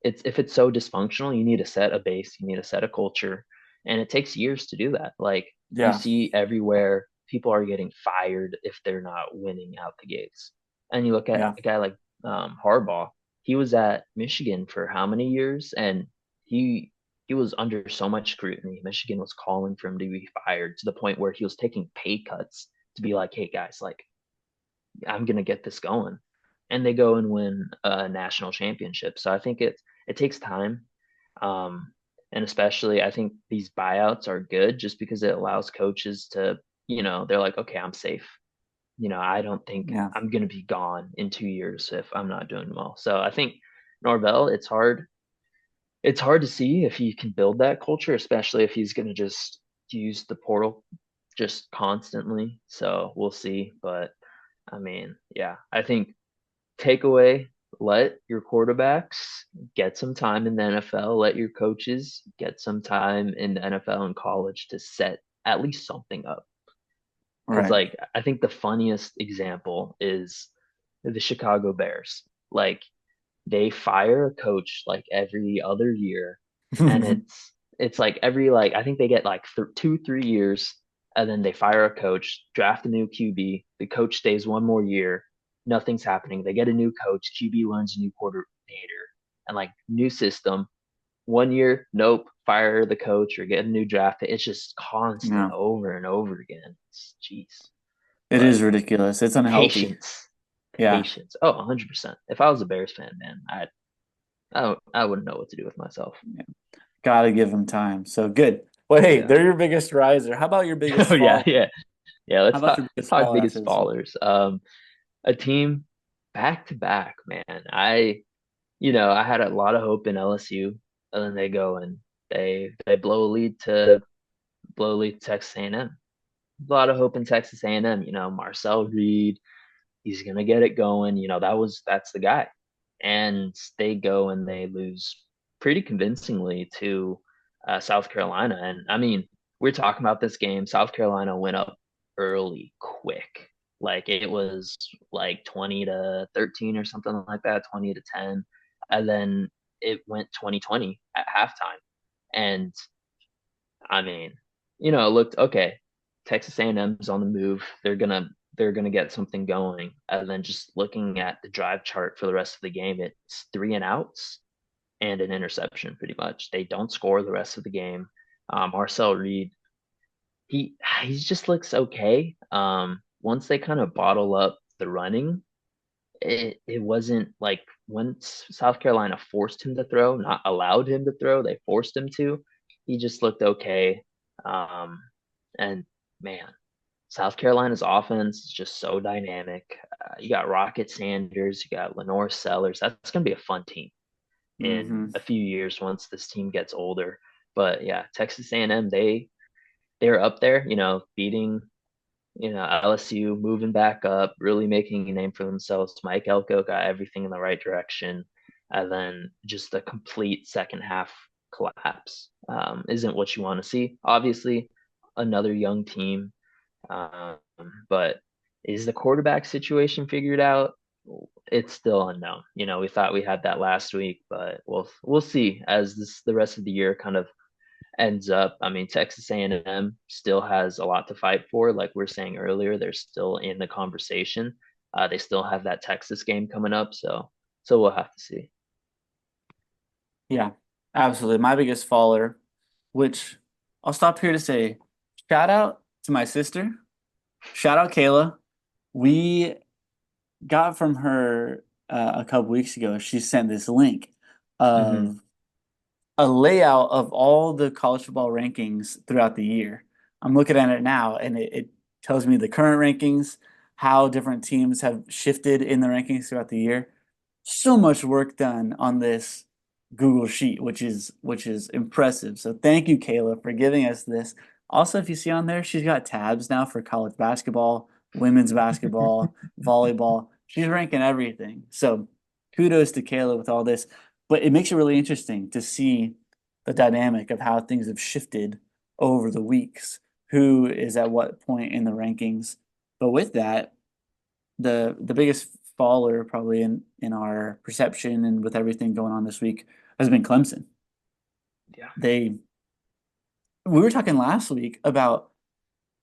It's if it's so dysfunctional, you need to set a base, you need to set a culture, and it takes years to do that. Like you Yeah. see everywhere, people are getting fired if they're not winning out the gates. And you look at Yeah. a guy like Harbaugh. He was at Michigan for how many years, and he was under so much scrutiny. Michigan was calling for him to be fired to the point where he was taking pay cuts to be like, "Hey guys, like I'm gonna get this going," and they go and win a national championship. So I think it takes time, um, and especially I think these buyouts are good just because it allows coaches to, they're like, okay, I'm safe. I don't think Yeah. I'm gonna be gone in 2 years if I'm not doing well. So I think Norvell, it's hard. It's hard to see if he can build that culture, especially if he's gonna just use the portal just constantly. So we'll see, but. I mean, yeah, I think takeaway, let your quarterbacks get some time in the NFL, let your coaches get some time in the NFL and college to set at least something up. Because, Right. like, I think the funniest example is the Chicago Bears. Like, they fire a coach like every other year, and it's like every like I think they get like 2 3 years, and then they fire a coach, draft a new QB. The coach stays one more year, nothing's happening. They get a new coach, QB learns a new coordinator, and like new system. 1 year, nope, fire the coach or get a new draft. It's just constant Yeah. over and over again. Jeez, It is but ridiculous. It's unhealthy. patience, Yeah. patience. Oh, 100%. If I was a Bears fan, man, I wouldn't know what to do with myself. Yeah. Gotta give them time. So good. Well, hey, Yeah. they're your biggest riser. How about your biggest Oh yeah, fall? yeah, yeah. How Let's about talk. your Let's biggest talk fall biggest after this week? fallers. A team back to back, man. I had a lot of hope in LSU, and then they go and they blow a lead to Texas A&M. A lot of hope in Texas A&M. Marcel Reed, he's gonna get it going. That's the guy, and they go and they lose pretty convincingly to South Carolina. And I mean, we're talking about this game. South Carolina went up early, quick. Like it was like 20-13 or something like that, 20-10, and then it went 20-20 at halftime. And I mean, it looked okay. Texas A&M's on the move. They're gonna get something going. And then just looking at the drive chart for the rest of the game, it's three and outs and an interception pretty much. They don't score the rest of the game. Marcel Reed, he just looks okay. Once they kind of bottle up the running, it wasn't like once South Carolina forced him to throw, not allowed him to throw, they forced him to. He just looked okay. Um, and man, South Carolina's offense is just so dynamic. You got Rocket Sanders, you got Lenore Sellers. That's going to be a fun team in Hmm. a few years once this team gets older. But yeah, Texas A&M, they're up there, beating LSU moving back up, really making a name for themselves. Mike Elko got everything in the right direction, and then just a complete second half collapse isn't what you want to see. Obviously, another young team, um, but is the quarterback situation figured out? It's still unknown. We thought we had that last week, but we'll see as the rest of the year kind of ends up. I mean, Texas A&M still has a lot to fight for. Like we are saying earlier, they're still in the conversation. They still have that Texas game coming up, so we'll have to see. Yeah, absolutely. My biggest faller, which I'll stop here to say, shout out to my sister. Shout out Kayla. We got from her a couple weeks ago. She sent this link Hmm. of a layout of all the college football rankings throughout the year. I'm looking at it now, and it tells me the current rankings, how different teams have shifted in the rankings throughout the year. So much work done on this Google Sheet, which is impressive. So thank you, Kayla, for giving us this. Also, if you see on there, she's got tabs now for college basketball, women's basketball, volleyball. She's ranking everything. So kudos to Kayla with all this. But it makes it really interesting to see the dynamic of how things have shifted over the weeks, who is at what point in the rankings. But with that, the biggest faller probably in our perception and with everything going on this week has been Clemson. Yeah. They We were talking last week about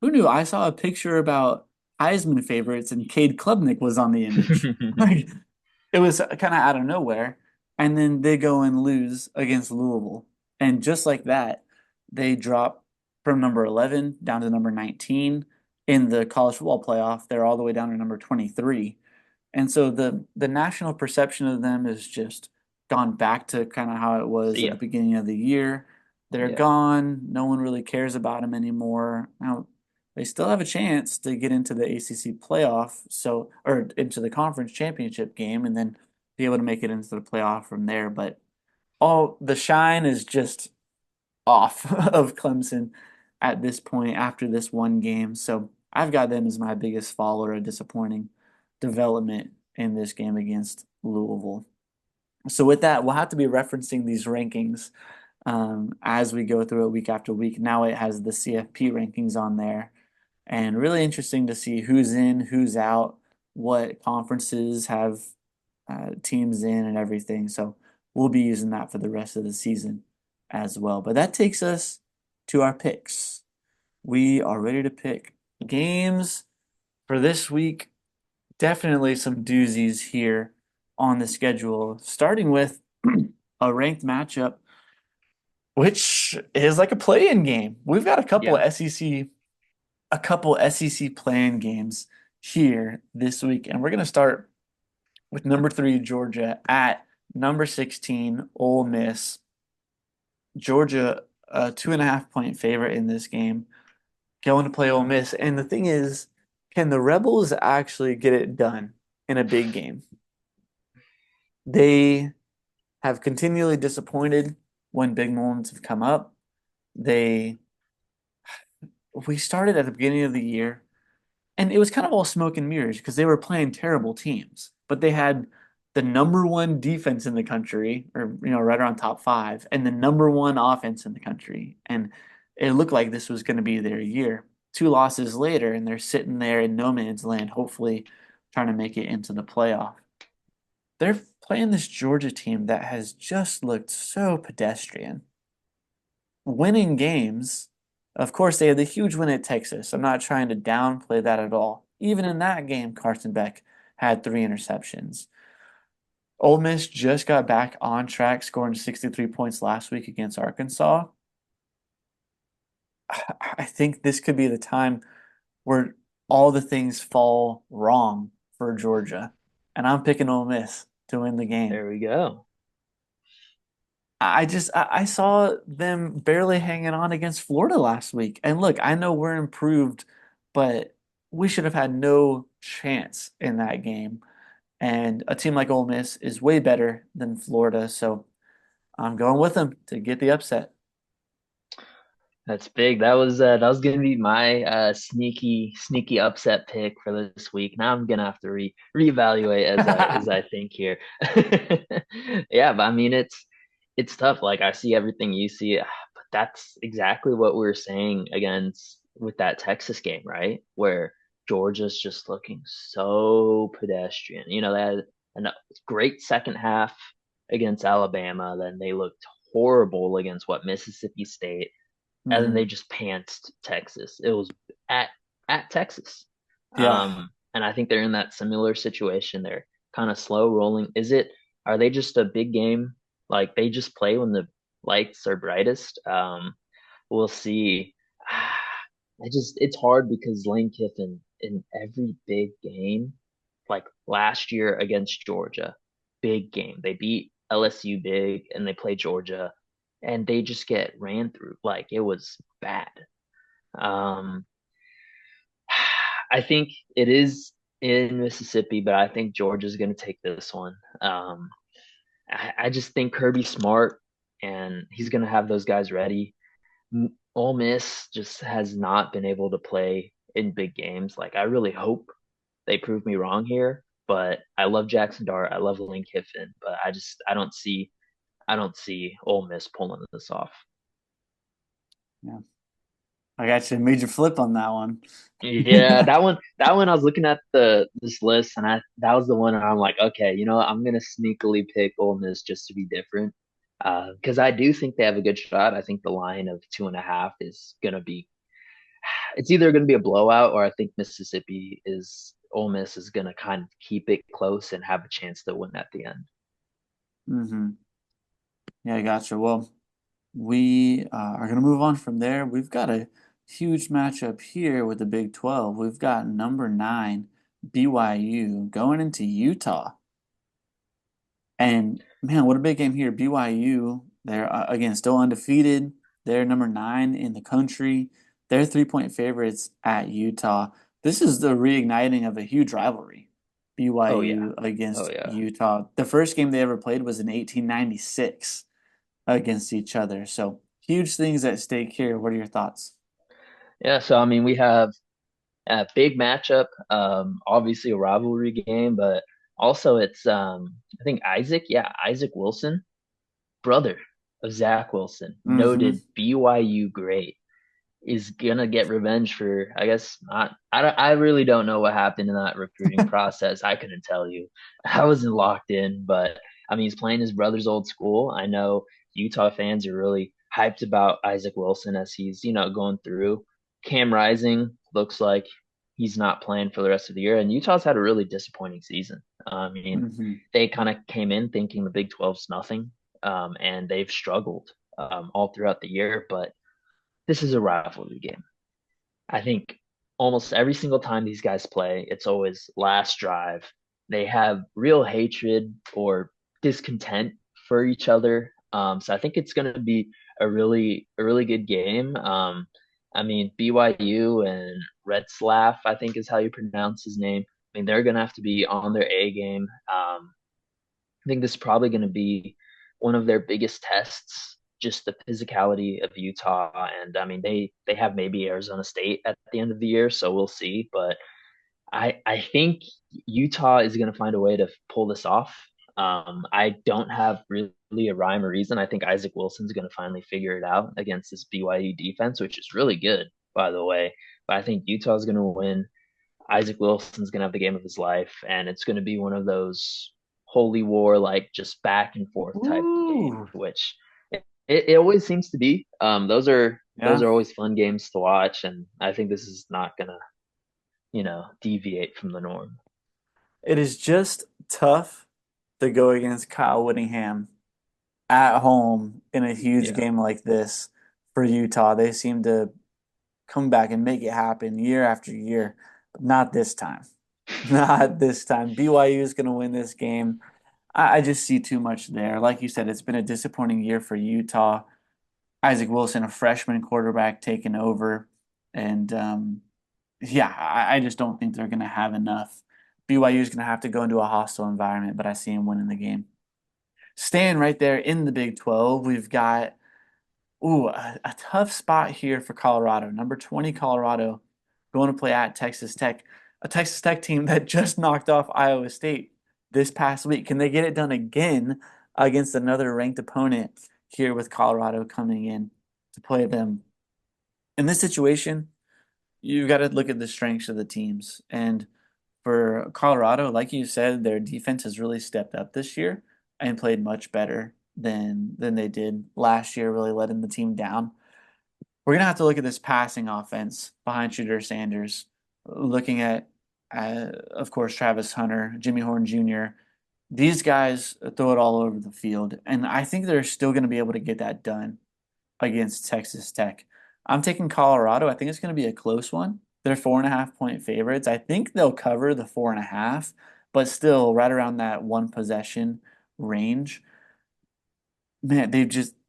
who knew I saw a picture about Heisman favorites and Cade Klubnik was on the image. Like it was kind of out of nowhere. And then they go and lose against Louisville. And just like that, they drop from number 11 down to number 19 in the college football playoff. They're all the way down to number 23. And so the national perception of them is just gone back to kind of how it was See at the ya. beginning of the year. They're Yeah. gone. No one really cares about them anymore. Now, they still have a chance to get into the ACC playoff, so or into the conference championship game, and then be able to make it into the playoff from there. But all the shine is just off of Clemson at this point after this one game. So I've got them as my biggest follower of disappointing development in this game against Louisville. So with that, we'll have to be referencing these rankings as we go through it week after week. Now it has the CFP rankings on there, and really interesting to see who's in, who's out, what conferences have teams in, and everything. So we'll be using that for the rest of the season as well. But that takes us to our picks. We are ready to pick games for this week. Definitely some doozies here on the schedule, starting with a ranked matchup, which is like a play-in game. We've got Yeah. a couple SEC play-in games here this week, and we're going to start with number 3 Georgia at number 16 Ole Miss. Georgia, a 2.5 point favorite in this game, going to play Ole Miss. And the thing is, can the Rebels actually get it done in a big game? They have continually disappointed when big moments have come up. They We started at the beginning of the year, and it was kind of all smoke and mirrors because they were playing terrible teams, but they had the number one defense in the country, or right around top five, and the number one offense in the country. And it looked like this was going to be their year. Two losses later, and they're sitting there in no man's land, hopefully trying to make it into the playoff. They're playing this Georgia team that has just looked so pedestrian, winning games. Of course, they had the huge win at Texas. I'm not trying to downplay that at all. Even in that game, Carson Beck had 3 interceptions. Ole Miss just got back on track, scoring 63 points last week against Arkansas. I think this could be the time where all the things fall wrong for Georgia. And I'm picking Ole Miss to win the game. There we go. I saw them barely hanging on against Florida last week. And look, I know we're improved, but we should have had no chance in that game. And a team like Ole Miss is way better than Florida, so I'm going with them to get the upset. That's big. That was gonna be my sneaky upset pick for this week. Now I'm gonna have to reevaluate as I think here. Yeah, but I mean it's tough. Like I see everything you see, but that's exactly what we were saying against with that Texas game, right? Where Georgia's just looking so pedestrian. They had a great second half against Alabama, then they looked horrible against Mississippi State, and then they Hmm. just pantsed Texas. It was at at Texas, Yeah. and I think they're in that similar situation. They're kind of slow rolling. Is it? Are they just a big game? Like they just play when the lights are brightest? We'll see. It's hard because Lane Kiffin in every big game, like last year against Georgia, big game. They beat LSU big and they play Georgia and they just get ran through. Like it was bad. Um, I think it is in Mississippi, but I think Georgia's going to take this one. I just think Kirby Smart and he's going to have those guys ready. Ole Miss just has not been able to play in big games. Like I really hope they prove me wrong here, but I love Jackson Dart. I love Lane Kiffin, but I don't see Ole Miss pulling this off. Yeah. I got you. Major flip on that one. Yeah, that one I was looking at this list and I that was the one and I'm like, okay, I'm gonna sneakily pick Ole Miss just to be different. Because I do think they have a good shot. I think the line of 2.5 is gonna be it's either gonna be a blowout or I think Ole Miss is gonna kind of keep it close and have a chance to win at the end. Hmm. Yeah, I gotcha. Well, we are going to move on from there. We've got a huge matchup here with the Big 12. We've got number 9, BYU, going into Utah. And man, what a big game here. BYU, they're again still undefeated. They're number 9 in the country. They're 3-point favorites at Utah. This is the reigniting of a huge rivalry. Oh yeah. BYU Oh against yeah. Utah. The first game they ever played was in 1896 against each other. So huge things at stake here. What are your thoughts? Yeah, so I mean we have a big matchup, obviously a rivalry game, but also it's I think Isaac Wilson, brother of Zach Wilson, Mm-hmm. noted BYU great, is gonna get revenge for I guess not I really don't know what happened in that recruiting process. I couldn't tell you. I wasn't locked in, but I mean he's playing his brother's old school. I know Utah fans are really hyped about Isaac Wilson as he's, going through. Cam Rising looks like he's not playing for the rest of the year, and Utah's had a really disappointing season. I mean, Mm-hmm. they kind of came in thinking the Big 12's nothing, and they've struggled all throughout the year, but this is a rivalry game. I think almost every single time these guys play, it's always last drive. They have real hatred or discontent for each other. So I think it's going to be a really good game. I mean, BYU and Retzlaff, I think is how you pronounce his name. I mean, they're going to have to be on their A game. I think this is probably going to be one of their biggest tests, just the physicality of Utah. And I mean, they have maybe Arizona State at the end of the year, so we'll see. But I think Utah is going to find a way to pull this off. I don't have really a rhyme or reason. I think Isaac Wilson's going to finally figure it out against this BYU defense, which is really good, by the way. But I think Utah's going to win. Isaac Wilson's gonna have the game of his life, and it's gonna be one of those holy war, like just back and forth type game, Ooh. which it always seems to be. Those Yeah. are always fun games to watch, and I think this is not gonna, deviate from the norm. It is just tough to go against Kyle Whittingham at home in a huge Yeah. game like this for Utah. They seem to come back and make it happen year after year, but not this time. Not this time. BYU is going to win this game. I just see too much there. Like you said, it's been a disappointing year for Utah. Isaac Wilson, a freshman quarterback, taking over. And yeah, I just don't think they're going to have enough. BYU is going to have to go into a hostile environment, but I see him winning the game. Staying right there in the Big 12, we've got Ooh, a tough spot here for Colorado. Number 20, Colorado, going to play at Texas Tech, a Texas Tech team that just knocked off Iowa State this past week. Can they get it done again against another ranked opponent here with Colorado coming in to play them? In this situation, you got to look at the strengths of the teams. And for Colorado, like you said, their defense has really stepped up this year and played much better than they did last year, really letting the team down. We're gonna have to look at this passing offense behind Shooter Sanders, looking at, of course, Travis Hunter, Jimmy Horn Jr. These guys throw it all over the field, and I think they're still going to be able to get that done against Texas Tech. I'm taking Colorado. I think it's going to be a close one. They're 4.5 point favorites. I think they'll cover the 4.5, but still right around that one possession range. Man,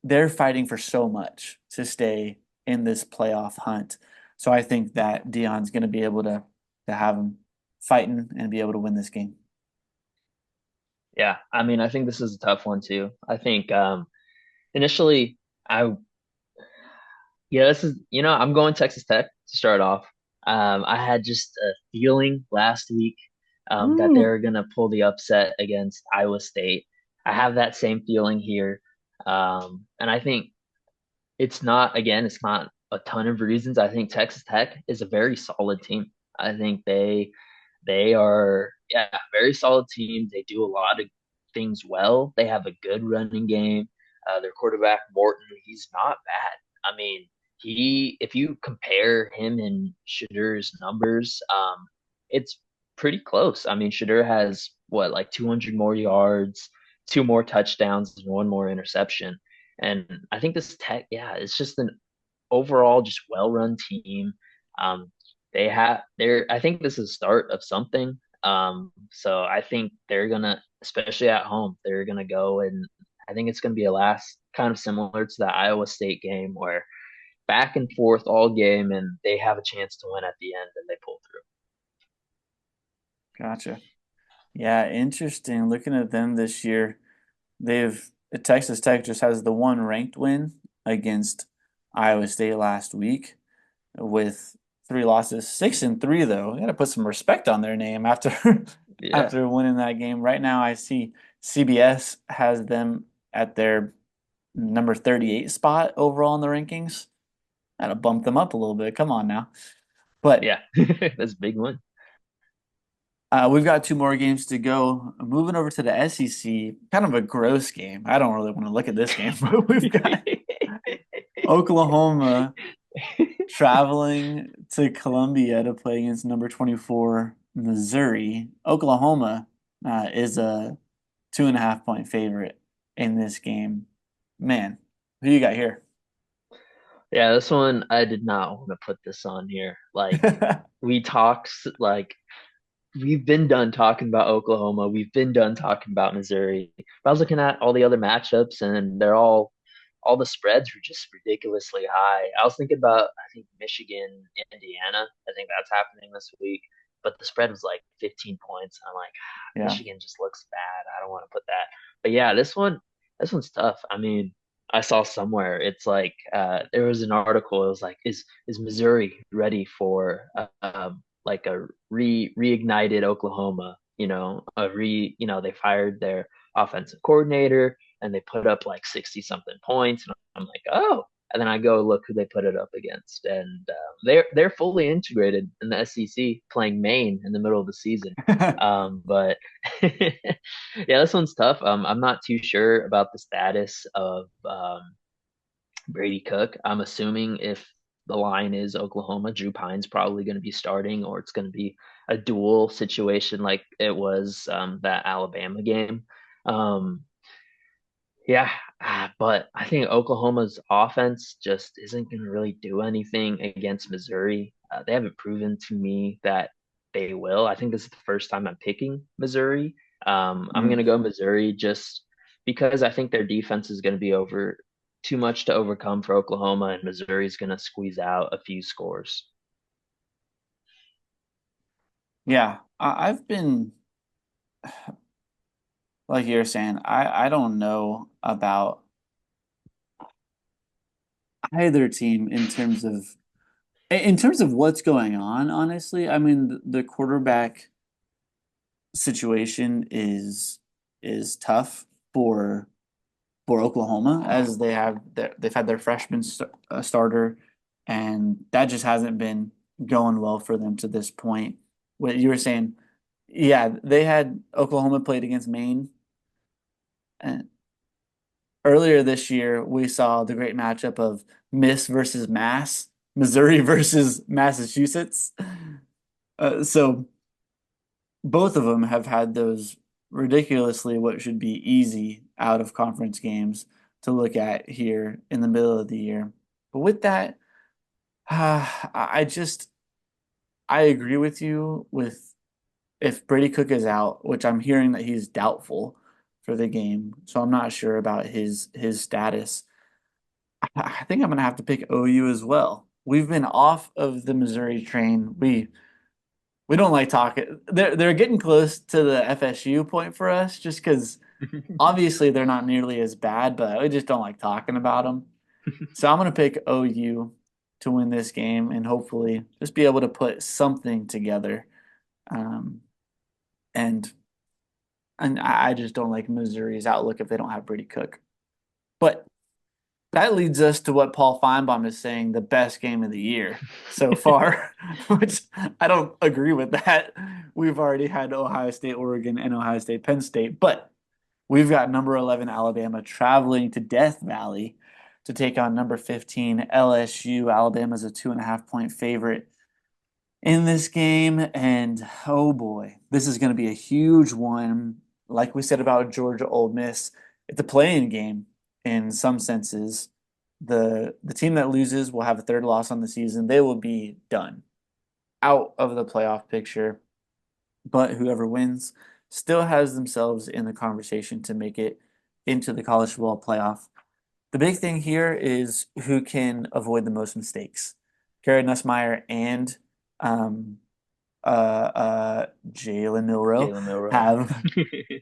they're fighting for so much to stay in this playoff hunt. So I think that Dion's going to be able to have them fighting and be able to win this game. Yeah, I mean, I think this is a tough one too. I think initially I yeah, this is I'm going Texas Tech to start off. I had just a feeling last week that Ooh. they're gonna pull the upset against Iowa State. I have that same feeling here, and I think it's not a ton of reasons. I think Texas Tech is a very solid team. I think they are, yeah, very solid team. They do a lot of things well. They have a good running game. Their quarterback Morton, he's not bad. I mean, if you compare him and Shadur's numbers, it's pretty close. I mean, Shadur has what, like 200 more yards, two more touchdowns, and one more interception. And I think this Tech, yeah, it's just an overall just well-run team. I think this is the start of something. So I think they're gonna, especially at home, they're gonna go, and I think it's gonna be a last kind of similar to the Iowa State game where back and forth all game, and they have a chance to win at the end, and they pull through. Gotcha. Yeah, interesting. Looking at them this year, they've Texas Tech just has the one ranked win against Iowa State last week with three losses, 6-3 though. You got to put some respect on their name after Yeah, after winning that game. Right now, I see CBS has them at their number 38 spot overall in the rankings. Got to bump them up a little bit. Come on now. But yeah, that's a big one. we've got two more games to go. Moving over to the SEC, kind of a gross game. I don't really want to look at this game, but we've got Oklahoma traveling to Columbia to play against number 24 Missouri. Oklahoma is a 2.5 point favorite in this game. Man, who you got here? Yeah, this one I did not want to put this on here. Like we talked, like we've been done talking about Oklahoma. We've been done talking about Missouri. But I was looking at all the other matchups, and all the spreads were just ridiculously high. I was thinking about, I think Michigan, Indiana. I think that's happening this week. But the spread was like 15 points. I'm like, Yeah. Michigan just looks bad. I don't want to put that. But yeah, this one's tough. I mean, I saw somewhere it's like there was an article. It was like, is Missouri ready for like a reignited Oklahoma? They fired their offensive coordinator and they put up like 60 something points, and I'm like, oh. And then I go look who they put it up against, and they're fully integrated in the SEC, playing Maine in the middle of the season. But yeah, this one's tough. I'm not too sure about the status of Brady Cook. I'm assuming if the line is Oklahoma, Drew Pine's probably going to be starting, or it's going to be a dual situation like it was that Alabama game. Um, yeah, but I think Oklahoma's offense just isn't going to really do anything against Missouri. They haven't proven to me that they will. I think this is the first time I'm picking Missouri. I'm going Mm. to go Missouri just because I think their defense is going to be too much to overcome for Oklahoma, and Missouri's going to squeeze out a few scores. Yeah, I've been like you're saying, I don't know about either team in terms of what's going on, honestly. I mean, the quarterback situation is tough for for Oklahoma as they've had their freshman starter, and that just hasn't been going well for them to this point. What you were saying, yeah, they had Oklahoma played against Maine, and earlier this year we saw the great matchup of Miss versus Mass, Missouri versus Massachusetts. So both of them have had those ridiculously what should be easy out of conference games to look at here in the middle of the year. But with that, I just I agree with you with if Brady Cook is out, which I'm hearing that he's doubtful for the game, so I'm not sure about his status. I think I'm gonna have to pick OU as well. We've been off of the Missouri train. We don't like talking. They're getting close to the FSU point for us, just because obviously they're not nearly as bad, but we just don't like talking about them. So I'm gonna pick OU to win this game and hopefully just be able to put something together. Um, and and I just don't like Missouri's outlook if they don't have Brady Cook. But that leads us to what Paul Feinbaum is saying the best game of the year so far, which I don't agree with that. We've already had Ohio State, Oregon, and Ohio State, Penn State, but we've got number 11 Alabama traveling to Death Valley to take on number 15 LSU. Alabama's a 2.5 point favorite in this game, and oh boy, this is going to be a huge one. Like we said about Georgia Ole Miss, it's a playing game in some senses. The team that loses will have a third loss on the season. They will be done, out of the playoff picture. But whoever wins still has themselves in the conversation to make it into the college football playoff. The big thing here is who can avoid the most mistakes. Garrett Nussmeier and um, Jalen Milroe Jalen Milrow. have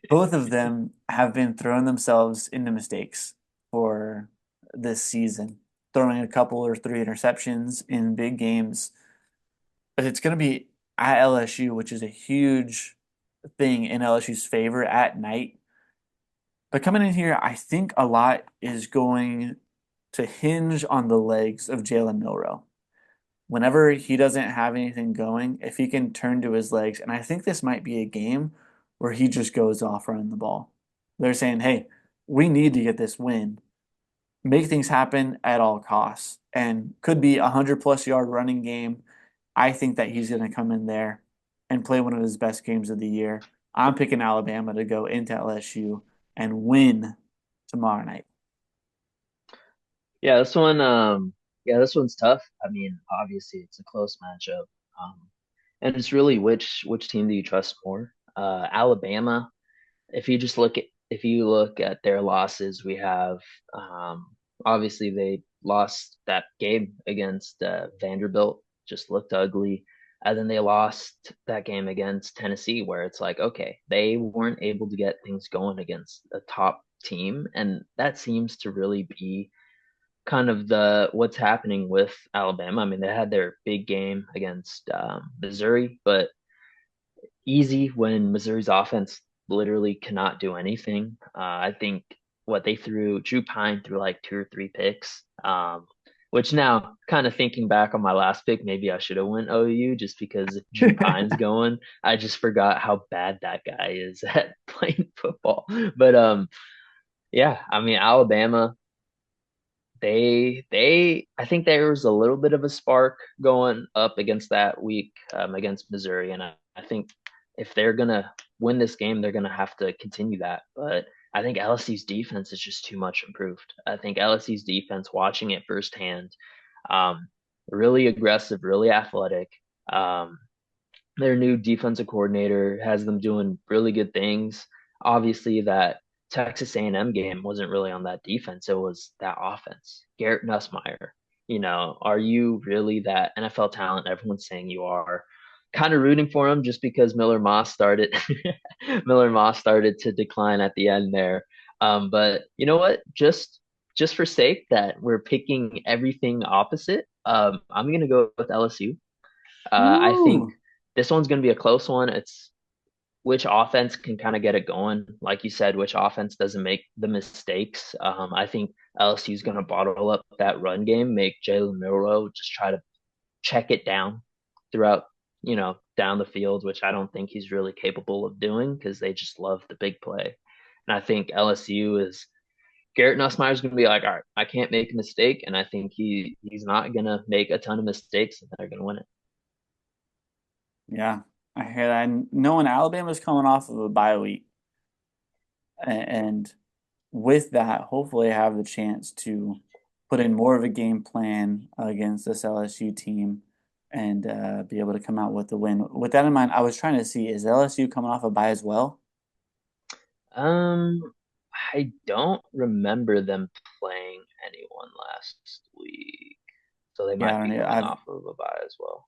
both of them have been throwing themselves into mistakes for this season, throwing a couple or three interceptions in big games. But it's going to be at LSU, which is a huge thing in LSU's favor at night. But coming in here, I think a lot is going to hinge on the legs of Jalen Milroe. Whenever he doesn't have anything going, if he can turn to his legs, and I think this might be a game where he just goes off running the ball. They're saying, hey, we need to get this win, make things happen at all costs, and could be 100+ yard running game. I think that he's going to come in there and play one of his best games of the year. I'm picking Alabama to go into LSU and win tomorrow night. Yeah, this one's tough. I mean, obviously it's a close matchup. Um, and it's really which team do you trust more? Alabama, if you look at their losses, we have obviously they lost that game against Vanderbilt, just looked ugly. And then they lost that game against Tennessee, where it's like, okay, they weren't able to get things going against a top team, and that seems to really be kind of the what's happening with Alabama. I mean, they had their big game against Missouri, but easy when Missouri's offense literally cannot do anything. I think what they threw, Drew Pine threw like two or three picks. Which now, kind of thinking back on my last pick, maybe I should have went OU just because if Drew Pine's going, I just forgot how bad that guy is at playing football. But yeah, I mean Alabama, they I think there was a little bit of a spark going up against that week against Missouri, and I think if they're gonna win this game, they're gonna have to continue that. But I think LSU's defense is just too much improved. I think LSU's defense, watching it firsthand, um, really aggressive, really athletic. Um, their new defensive coordinator has them doing really good things. Obviously, that Texas A&M game wasn't really on that defense; it was that offense. Garrett Nussmeier, are you really that NFL talent everyone's saying you are? Kind of rooting for him just because Miller Moss started Miller Moss started to decline at the end there. But you know what? Just just for sake that we're picking everything opposite, I'm gonna go with LSU. I think Ooh. this one's gonna be a close one. It's which offense can kind of get it going. Like you said, which offense doesn't make the mistakes. I think LSU is going to bottle up that run game, make Jalen Milroe just try to check it down throughout, down the field, which I don't think he's really capable of doing because they just love the big play. And I think LSU is Garrett Nussmeier's going to be like, all right, I can't make a mistake, and I think he's not going to make a ton of mistakes, and they're going to win it. Yeah, I hear that. And knowing Alabama's coming off of a bye week, and with that, hopefully have the chance to put in more of a game plan against this LSU team and be able to come out with the win. With that in mind, I was trying to see, is LSU coming off a bye as well? Um, I don't remember them playing anyone last week, so they Yeah, I might don't be know. coming off of a bye as well.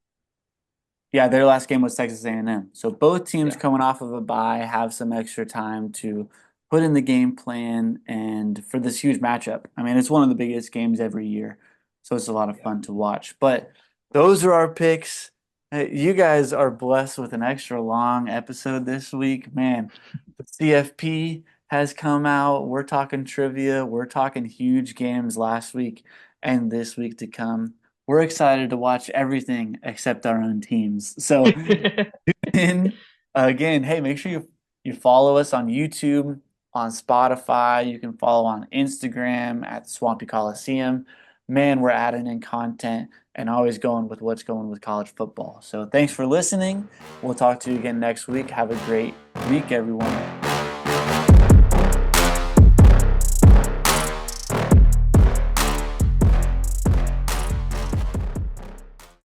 Yeah, their last game was Texas A&M. So both teams Yeah, coming off of a bye have some extra time to put in the game plan and for this huge matchup. I mean, it's one of the biggest games every year. So it's a lot of yeah. fun to watch. But those are our picks. Hey, you guys are blessed with an extra long episode this week. Man, the CFP has come out. We're talking trivia. We're talking huge games last week and this week to come. We're excited to watch everything except our own teams. So, in again, hey, make sure you follow us on YouTube, on Spotify. You can follow on Instagram at Swampy Coliseum. Man, we're adding in content and always going with what's going with college football. So, thanks for listening. We'll talk to you again next week. Have a great week, everyone.